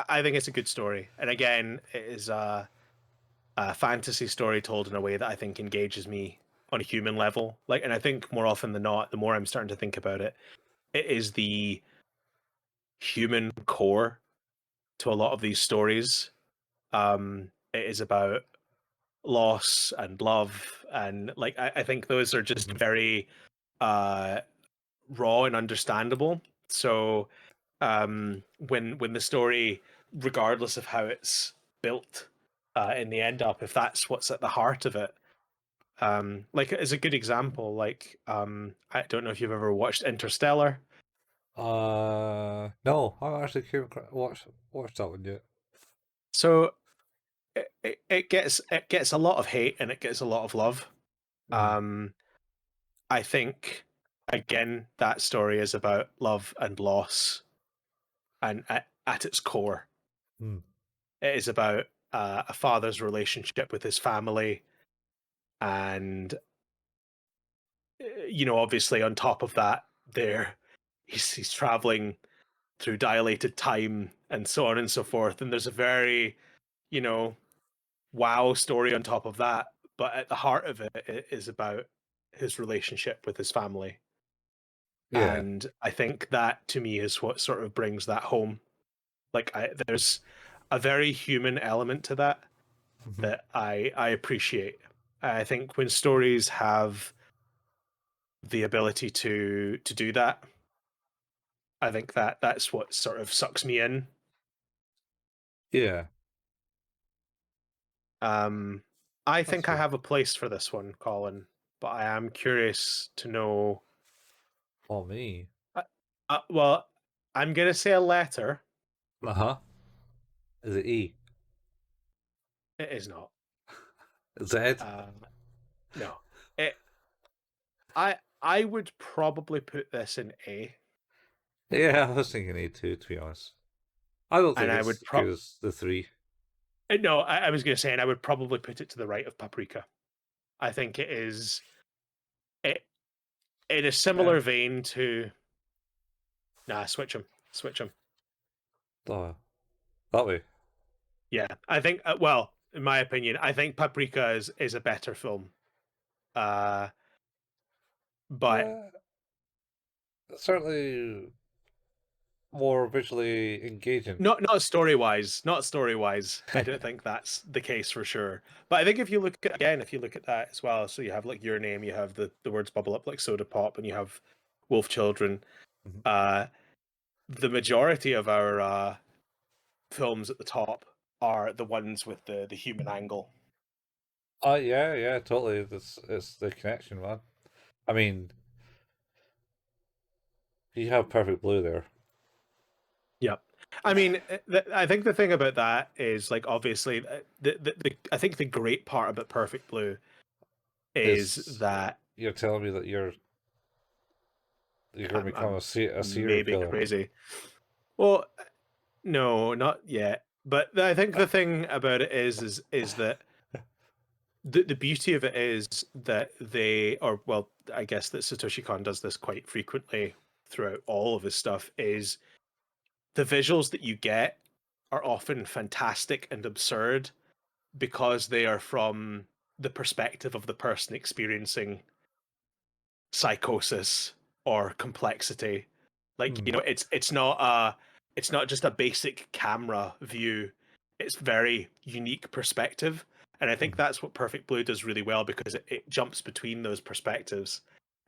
I think it's a good story, and again, it is a fantasy story told in a way that I think engages me on a human level. Like, and I think more often than not, the more I'm starting to think about it, it is the human core to a lot of these stories. It is about loss and love, and like I think those are just very uh, raw and understandable. So when the story, regardless of how it's built in the end up, if that's what's at the heart of it, like as a good example, like I don't know if you've ever watched Interstellar. No, I haven't actually watched that one yet. So it gets a lot of hate and it gets a lot of love. Mm. Um, I think again that story is about love and loss, and at its core, Mm. it is about a father's relationship with his family, and obviously on top of that, there he's traveling through dilated time and so on and so forth. And there's a very, you know, wow story on top of that. But at the heart of it, it is about his relationship with his family. Yeah. And I think that to me is what sort of brings that home. Like there's a very human element to that Hmm. that I appreciate. I think when stories have the ability to do that, I think that's what sort of sucks me in. Yeah, Um, I that's think I good. have a place for this one, Colin, but I am curious to know. Oh, me. Uh, well, I'm gonna say a letter. Uh-huh. Is it E? It is not. Z? Uh, no. It. I would probably put this in A, Yeah, I was thinking A too, to be honest. I don't and think I it's would as good as the three. no. I was gonna say, and I would probably put it to the right of Paprika. I think it is it in a Yeah. similar vein to. Nah, switch them. Switch them. Oh, that way. Yeah, I think. Well, in my opinion, I think Paprika is a better film. Uh, but Yeah, certainly more visually engaging. not story wise, not story wise. I don't think that's the case for sure. But I think if you look at again, if you look at that as well, so you have like Your Name, you have the words bubble up like soda pop, and you have Wolf Children. Mhm. Uh, the majority of our films at the top are the ones with the human angle. Oh, yeah, yeah, totally. It's the connection, man. I mean, you have Perfect Blue there. Yeah. I mean, I think the thing about that is like obviously I think the great part about Perfect Blue is Is that you're telling me that you're going to become I'm a serial maybe killer? crazy. Well, no, not yet. But I think the thing about it is that the beauty of it is that they or well, I guess that Satoshi Kon does this quite frequently throughout all of his stuff is the visuals that you get are often fantastic and absurd because they are from the perspective of the person experiencing psychosis or complexity. Like, Hmm. it's not just a basic camera view. It's very unique perspective. And I think Hmm. that's what Perfect Blue does really well because it jumps between those perspectives.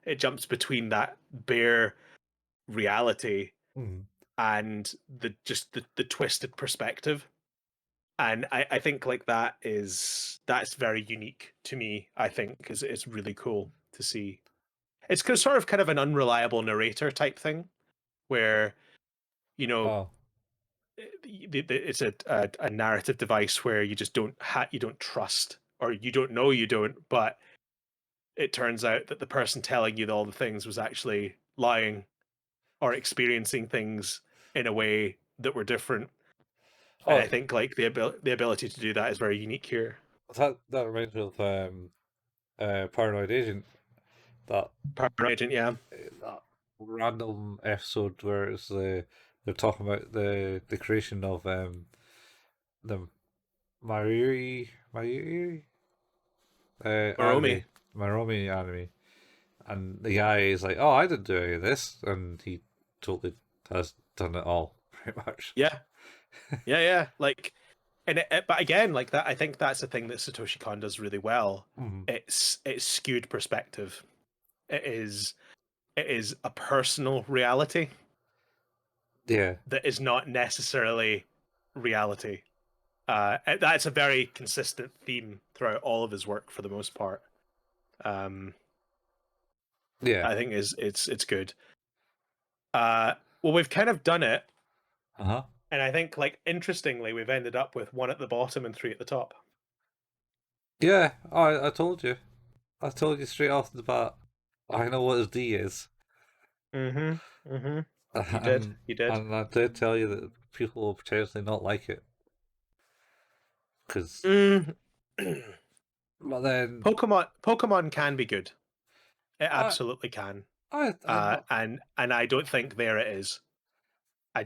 It jumps between that bare reality Hmm. and the twisted perspective. And I think like that's very unique to me, I think, because it's really cool to see. It's sort of kind of an unreliable narrator type thing where you know Oh, it's a narrative device where you just you don't trust or you don't know you don't, but it turns out that the person telling you all the things was actually lying or experiencing things in a way that were different. And oh, I think like the ability to do that is very unique here. that reminds me of Paranoid Agent. That Power Agent, yeah. that random episode where it's the they're talking about the creation of the Mariri Moromi. anime, Maromi anime, and the guy is like, "Oh, I didn't do any of this," and he totally has done it all, pretty much. Yeah, yeah. Like, but again, like that, I think that's the thing that Satoshi Kon does really well. Mm. It's skewed perspective. It is it is a personal reality Yeah, that is not necessarily reality. That's a very consistent theme throughout all of his work for the most part. Um, yeah. I think is it's good. Well, we've kind of done it, Uh huh. and I think like interestingly, we've ended up with one at the bottom and three at the top. Yeah, I told you. I told you straight off the bat. I know what his D is, Mm-hmm. Mm-hmm. You did. and You did. and I did tell you that people will potentially not like it because. Mm. But then Pokemon can be good. It I absolutely can. I'm not. And I don't think there it is.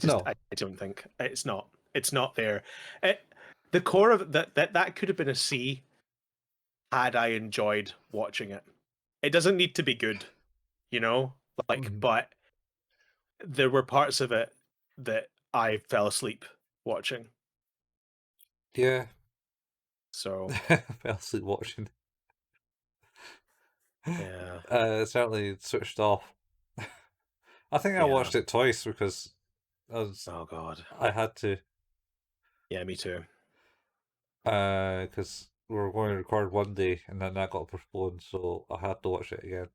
No. I don't think it's not. It's not there. It, the core of that could have been a C had I enjoyed watching it. It doesn't need to be good, you know? Like, Mhm. but there were parts of it that I fell asleep watching. Yeah, So I fell asleep watching. yeah, Certainly switched off. I think I yeah. watched it twice because Oh God. I had to, Yeah, me too. because we were going to record one day and then that got postponed, so I had to watch it again.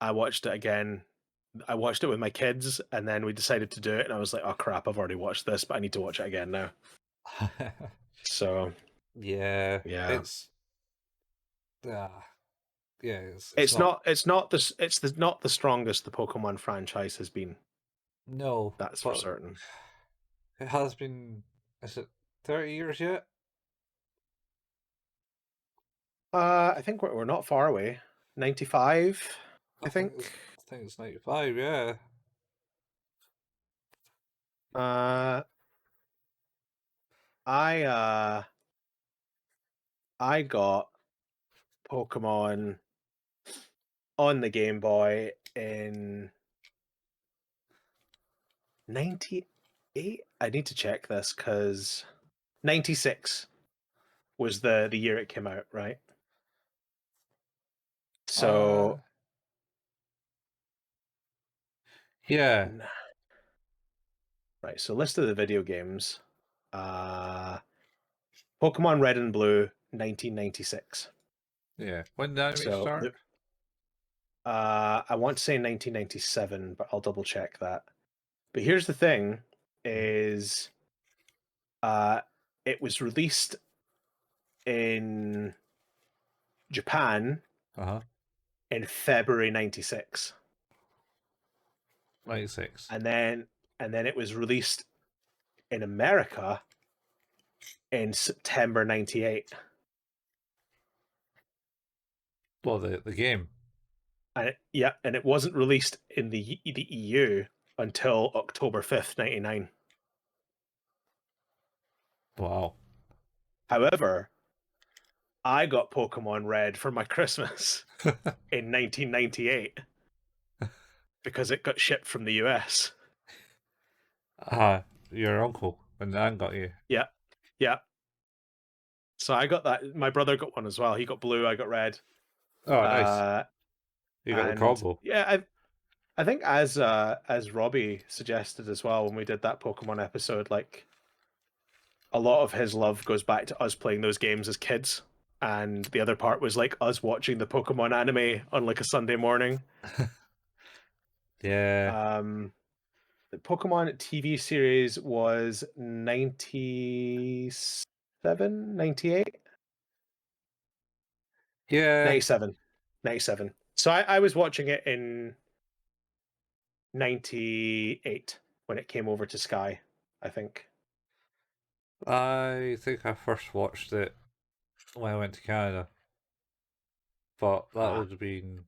I watched it again. I watched it with my kids, and then we decided to do it, and I was like, "Oh crap! I've already watched this, but I need to watch it again now." So Yeah, yeah, it's uh, yeah, it's not. not the strongest the Pokemon franchise has been. No, That's for but certain. it has been. Is it 30 years yet? I think we're not far away. 95, I think. I think it's 95. Yeah. Uh, I uh, I got Pokemon on the Game Boy in 98. I need to check this because 96 was the year it came out, right? Uh, So yeah, right, so list of the video games. Uh Pokemon Red and Blue, 1996. yeah. When did the anime So start? I want to say 1997, but I'll double check that. But here's the thing is uh it was released in Japan Uh huh. in February 96. 96. And then it was released in America in September 98. Well, the game. And it wasn't released in the EU until October 5th, 99. Wow. However, I got Pokemon Red for my Christmas in 1998 because it got shipped from the US. Your uncle when Nan got you. Yeah. Yeah. So I got that. My brother got one as well. He got blue, I got red. Oh, nice. Uh You got the and combo. yeah, I think as Robbie suggested as well when we did that Pokemon episode, like a lot of his love goes back to us playing those games as kids. And the other part was like us watching the Pokemon anime on like a Sunday morning. Yeah. Um, the Pokemon TV series was 97, 98, Yeah. 97, 97. So I was watching it in 98 when it came over to Sky, I think. I think I first watched it when I went to Canada, but that Ah, would have been,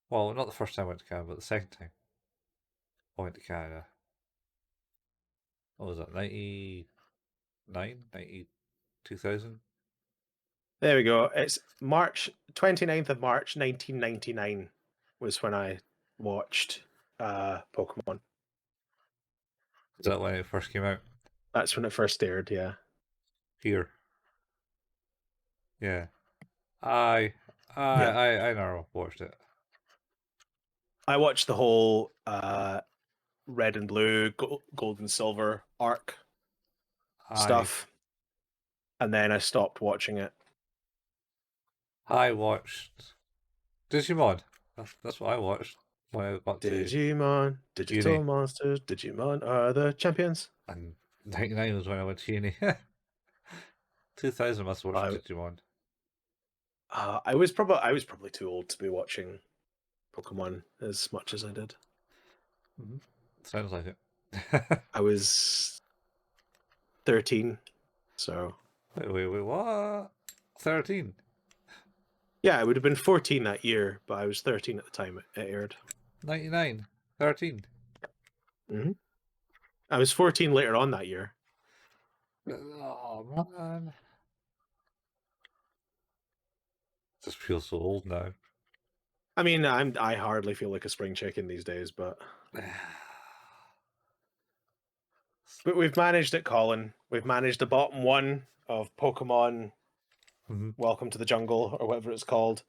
well, not the first time I went to Canada, but the second time. I went to Canada. What was it, 99? 2000? There we go. It's March 29th of March 1999 was when I watched Pokemon. Is that when it first came out? That's when it first aired, yeah. Here. Yeah. I Yeah. I never watched it. I watched the whole red and blue, gold and silver arc I stuff, and then I stopped watching it. I watched Digimon. That's what I watched when I got to Digimon, digital uni. monsters, Digimon are the champions. And 99 was when I went to uni. 2000 must have watched I Digimon. I was probably too old to be watching Pokemon as much as I did. Mm-hmm. Sounds like it. I was 13, so Wait, what? 13? yeah, I would have been 14 that year, but I was 13 at the time it aired. 99? 13? Mm-hmm. I was 14 later on that year. Oh, man. Just feel so old now. I mean, I hardly feel like a spring chicken these days, but we've managed it, Colin. We've managed the bottom one of Pokemon Mm-hmm. Welcome to the Jungle, or whatever it's called.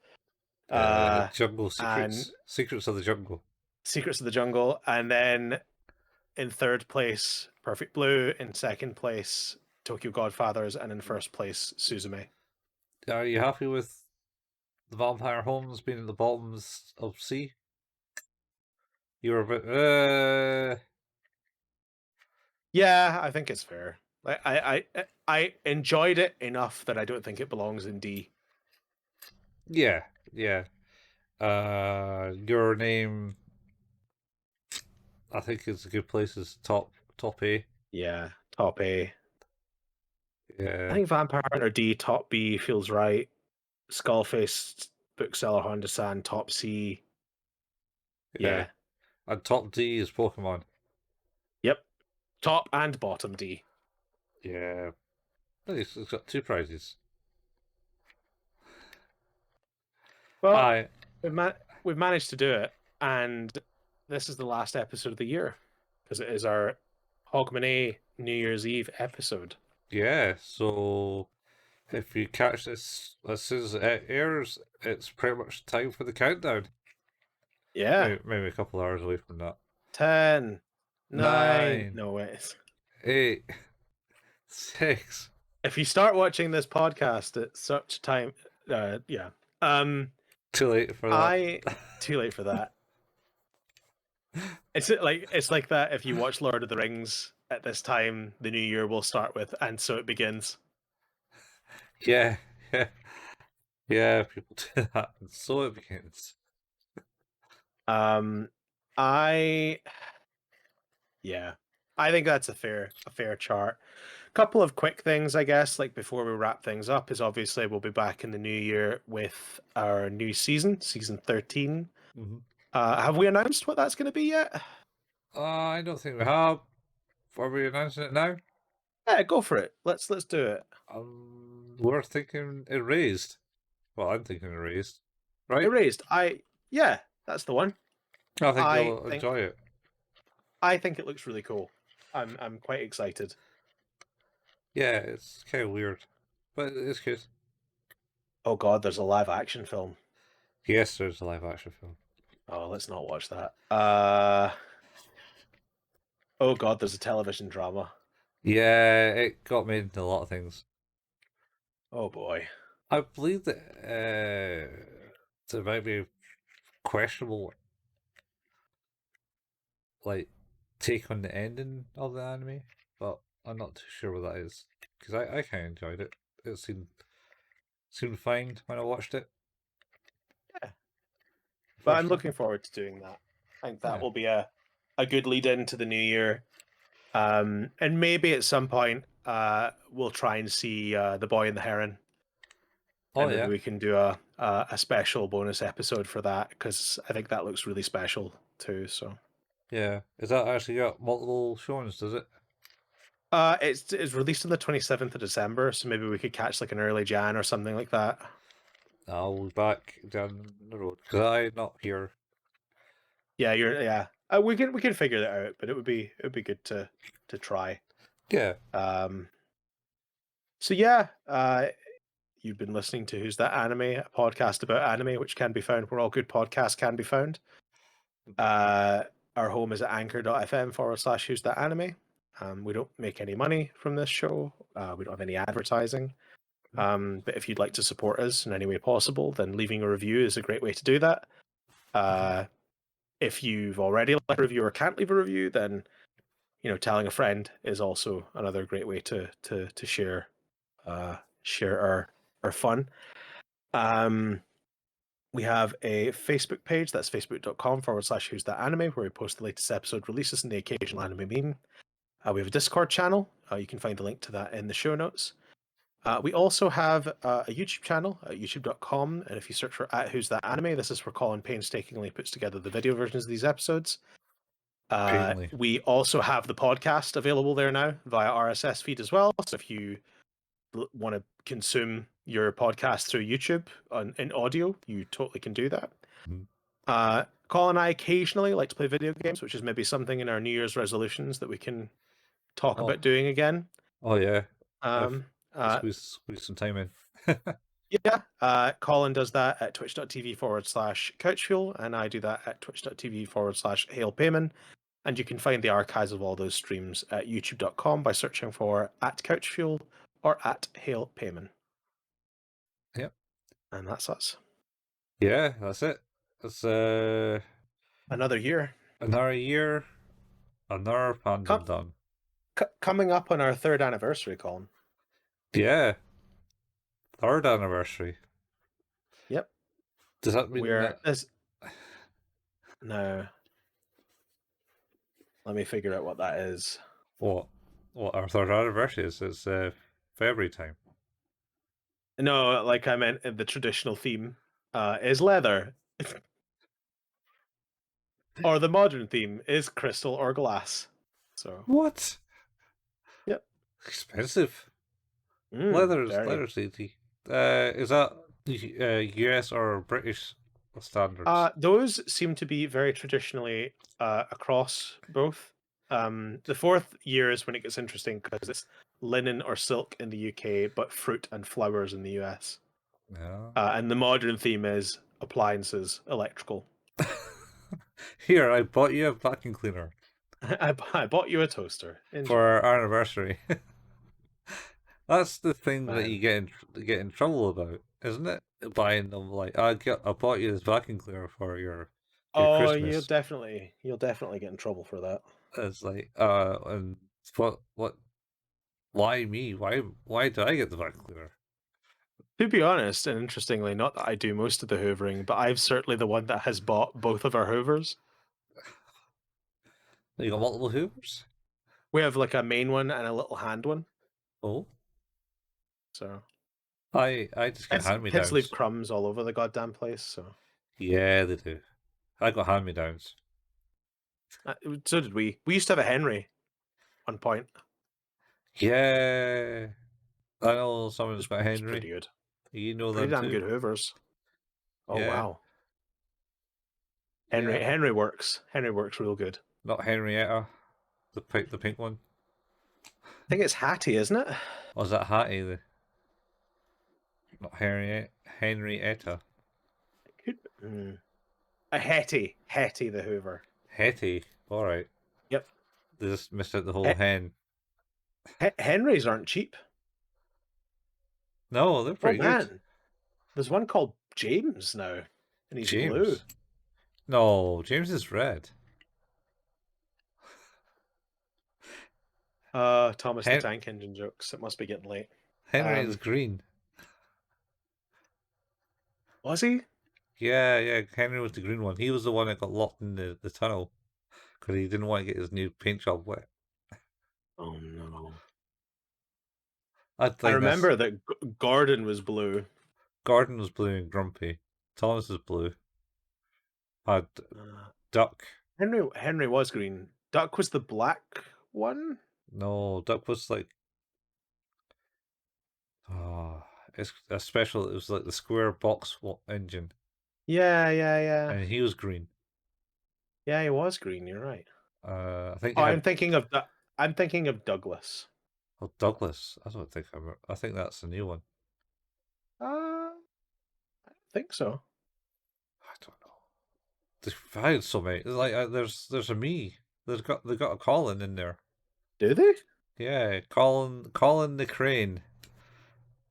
Jungle And Secrets. Secrets of the Jungle. Secrets of the Jungle. And then in third place, Perfect Blue. In second place, Tokyo Godfathers. And in first place, Suzume. Are you happy with the vampire homes being at the bottoms of C? You were a bit. Yeah, I think it's fair. I enjoyed it enough that I don't think it belongs in D. Yeah. Your name, I think, is a good place. Is top A. Yeah, top A. I Yeah. think Vampire Hunter D, top B feels right. Skullface Bookseller Honda San, top C. Yeah. Yeah. And top D is Pokemon. Yep. Top and bottom D. Yeah. It's got two prizes. Well, I we've managed to do it, and this is the last episode of the year because it is our Hogmanay New Year's Eve episode. Yeah. So if you catch this as soon as it airs, it's pretty much time for the countdown. Yeah. Maybe a couple hours away from that. 10, 9. 9, No, wait. 8, 6. If you start watching this podcast at such time, yeah. Too late for that. Too late for that. It's like that if you watch Lord of the Rings at this time, the new year will start with, and so it begins. Yeah. People do that, and so it begins. I think that's a fair chart. Couple of quick things, I guess, like before we wrap things up, is obviously we'll be back in the new year with our new season 13. Mm-hmm. Have we announced what that's going to be yet? I don't think we have. Are we announcing it now? Yeah, go for it. Let's do it. We're thinking Erased. Well, I'm thinking Erased. Right? Erased. Yeah, that's the one. I think you'll enjoy it. I think it looks really cool. I'm quite excited. Yeah, it's kind of weird, but it's good. Oh God, there's a live action film. Yes, there's a live action film. Oh, let's not watch that. Oh God, there's a television drama. Yeah, it got made into a lot of things. Oh boy. I believe that there might be questionable, like, take on the ending of the anime, but I'm not too sure what that is because I kind of enjoyed it. It seemed fine when I watched it. Yeah, but I'm looking forward to doing that. I think that will be a good lead into the new year. And maybe at some point, we'll try and see The Boy and the Heron. Oh, and maybe we can do a special bonus episode for that because I think that looks really special too. So Yeah. Is that actually got multiple showings, does it? It's released on the 27th of December, so maybe we could catch like an early Jan or something like that. I'll be back down the road because I'm not here. Yeah, yeah. We can figure that out, but it would be good to try. Yeah. So yeah, you've been listening to Who's That Anime, a podcast about anime, which can be found where all good podcasts can be found. Our home is at anchor.fm/Who's That Anime. We don't make any money from this show. We don't have any advertising. But if you'd like to support us in any way possible, then leaving a review is a great way to do that. If you've already left a review or can't leave a review, then telling a friend is also another great way to share our fun. We have a Facebook page, that's facebook.com/Who's That Anime, where we post the latest episode releases and the occasional anime meme. We have a Discord channel. You can find the link to that in the show notes. We also have a YouTube channel at youtube.com, and if you search for @Who's That Anime, this is where Colin painstakingly puts together the video versions of these episodes. We also have the podcast available there now via RSS feed as well. So if you want to consume your podcast through YouTube in audio, you totally can do that. Mm-hmm. Colin and I occasionally like to play video games, which is maybe something in our New Year's resolutions that we can talk about doing again. Oh yeah. Squeeze some time in. Yeah. Colin does that at twitch.tv/couchfuel, and I do that at twitch.tv/hailpayman. And you can find the archives of all those streams at youtube.com by searching for @couchfuel or @hailpayman. Yep. And that's us. Yeah, that's it. It's another year. Another year. Another fandom done. Coming up on our 3rd anniversary, Colin. Yeah. 3rd anniversary. Yep. Does that mean No. Let me figure out what that is. What our 3rd anniversary is? It's February time. No, like I meant the traditional theme is leather. Or the modern theme is crystal or glass. So what? Yep. Expensive. Leather's easy. Is that US or British standards? Those seem to be very traditionally across both. The 4th year is when it gets interesting because it's linen or silk in the UK, but fruit and flowers in the US. Yeah. And the modern theme is appliances, electrical. Here, I bought you a vacuum cleaner. I bought you a toaster. Enjoy. For our anniversary. That's the thing that you get in trouble about, isn't it? Buying them like I bought you this vacuum cleaner for your Christmas. You'll definitely get in trouble for that. It's like and what? Why me? Why do I get the vacuum cleaner? To be honest, and interestingly, not that I do most of the hoovering, but I'm certainly the one that has bought both of our hoovers. You got multiple hoovers? We have like a main one and a little hand one. Oh. So I just get hand-me-downs. Kids leave crumbs all over the goddamn place, so. Yeah, they do. I got hand-me-downs. So did we. We used to have a Henry on point. Yeah. I know someone's got a Henry. Pretty good. You know pretty them damn too. Good hoovers. Oh yeah. Wow. Henry works. Henry works real good. Not Henrietta, the pink one. I think it's Hattie, isn't it? Or is that Hattie? Not Henrietta. A Hetty the Hoover. Hetty, all right. Yep. They just missed out the whole hen. Henrys aren't cheap. No, they're pretty good. There's one called James now, and he's blue. No, James is red. Thomas the Tank Engine jokes. It must be getting late. Henry is green. Was he? Yeah. Henry was the green one. He was the one that got locked in the tunnel because he didn't want to get his new paint job wet. Oh no! I remember that Gordon was blue. Gordon was blue and grumpy. Thomas is blue. Duck. Henry was green. Duck was the black one? No, Duck was like, it's a special. It was like the square box engine, Yeah. and he was green. Yeah, he was green. You're right. I think Oh, he had. I'm thinking of Douglas. Oh, Douglas. I don't think I think that's the new one. I think so. I don't know. They've had so many. Like there's a me. They got a Colin in there. Do they? Yeah, Colin the Crane.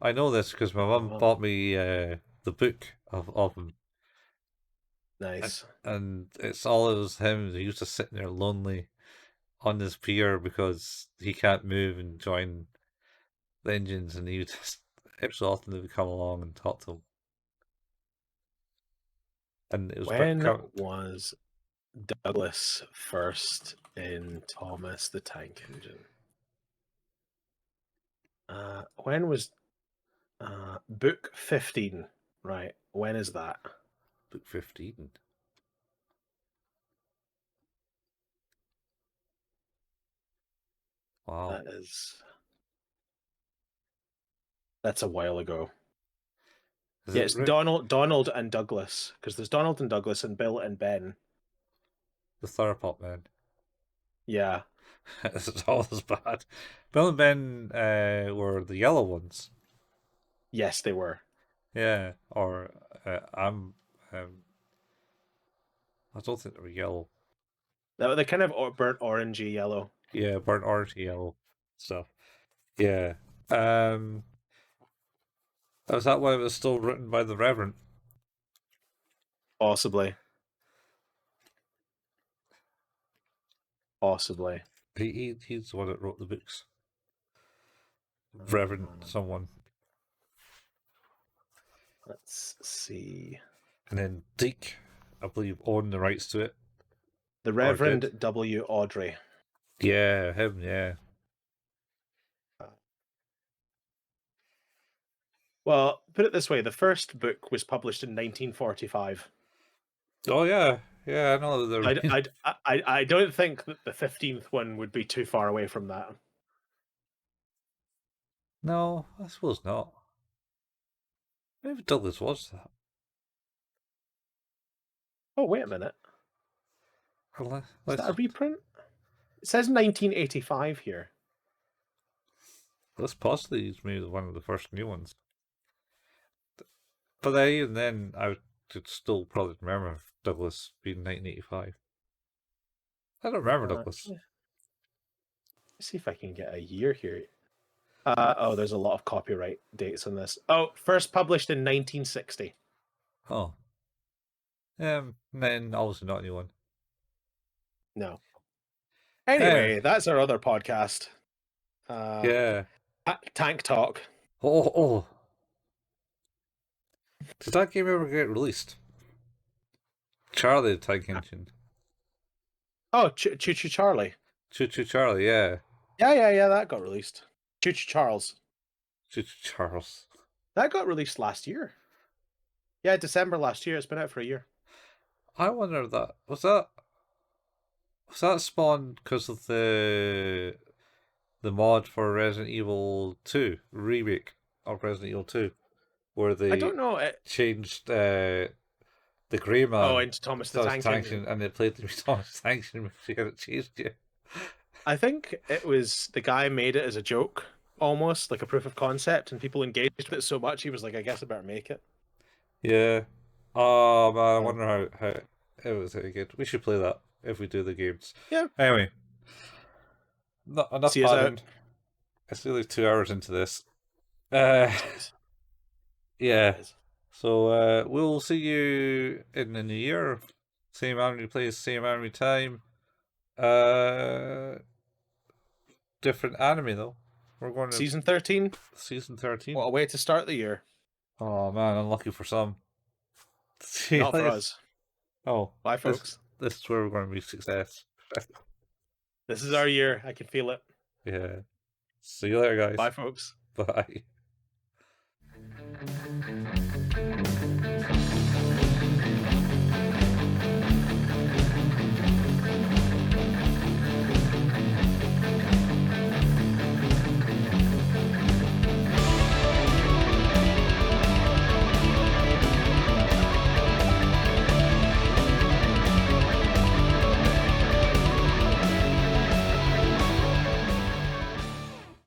I know this because my mum Oh, bought me the book of him, nice. and it's all it was him. He used to sit there lonely on his pier because he can't move and join the engines, and he would just every so often they would come along and talk to him. And it was When was Douglas first in Thomas the Tank Engine? When was book 15? Right. When is that? book 15. Wow. That's a while ago. Is Yeah, it it's Donald and Douglas, because there's Donald and Douglas and Bill and Ben. the Therapop Man? Yeah. This is always bad. Bill and Ben were the yellow ones. Yes, they were. Yeah, or I don't think they were yellow. They're kind of burnt orangey yellow. Yeah, burnt orange yellow stuff. Yeah. Um, was that why it was still written by the Reverend? Possibly. Possibly. He's the one that wrote the books. Reverend someone. Let's see. And then Deke, I believe, owned the rights to it. The Reverend W. Audrey. Yeah, him, yeah. Well, put it this way, the first book was published in 1945. Oh yeah, yeah, I know that I don't think that the 15th one would be too far away from that. No, I suppose not. Maybe Douglas was that. Oh, wait a minute. Is that a reprint? It says 1985 here. Let's possibly use maybe one of the first new ones. But even then, I would still probably remember Douglas being 1985. I don't remember Douglas. Let's see if I can get a year here. There's a lot of copyright dates on this. Oh, first published in 1960. Oh. Then obviously not a new one. No. Anyway, that's our other podcast. Yeah. Tank Talk. Oh. Did that game ever get released? Charlie the Tank Engine. Oh, Choo Choo Charlie. Choo Choo Charlie, yeah. Yeah, that got released. Choo Choo Charles. Choo Choo Charles. That got released last year. Yeah, December last year. It's been out for a year. I wonder if that was that spawned because of the mod for Resident Evil 2 remake of Resident Evil 2, where they I don't know. changed the Grey Man into Thomas the Tank Engine, and they played the Thomas the Tank Engine because it changed it. I think it was the guy made it as a joke, almost like a proof of concept, and people engaged with it so much he was like, I guess I better make it. Yeah. Oh man, I wonder how it was good. We should play that if we do the games. Yeah. Anyway, enough padding. It's nearly 2 hours into this. Yeah. So we'll see you in the new year. Same anime place, same anime time. Different anime though. We're going to season 13. Season 13. What a way to start the year. Oh man, unlucky for some. See Not for us. Oh, bye, folks. This is where we're going to be success. This is our year. I can feel it. Yeah. See you later, guys. Bye, folks. Bye.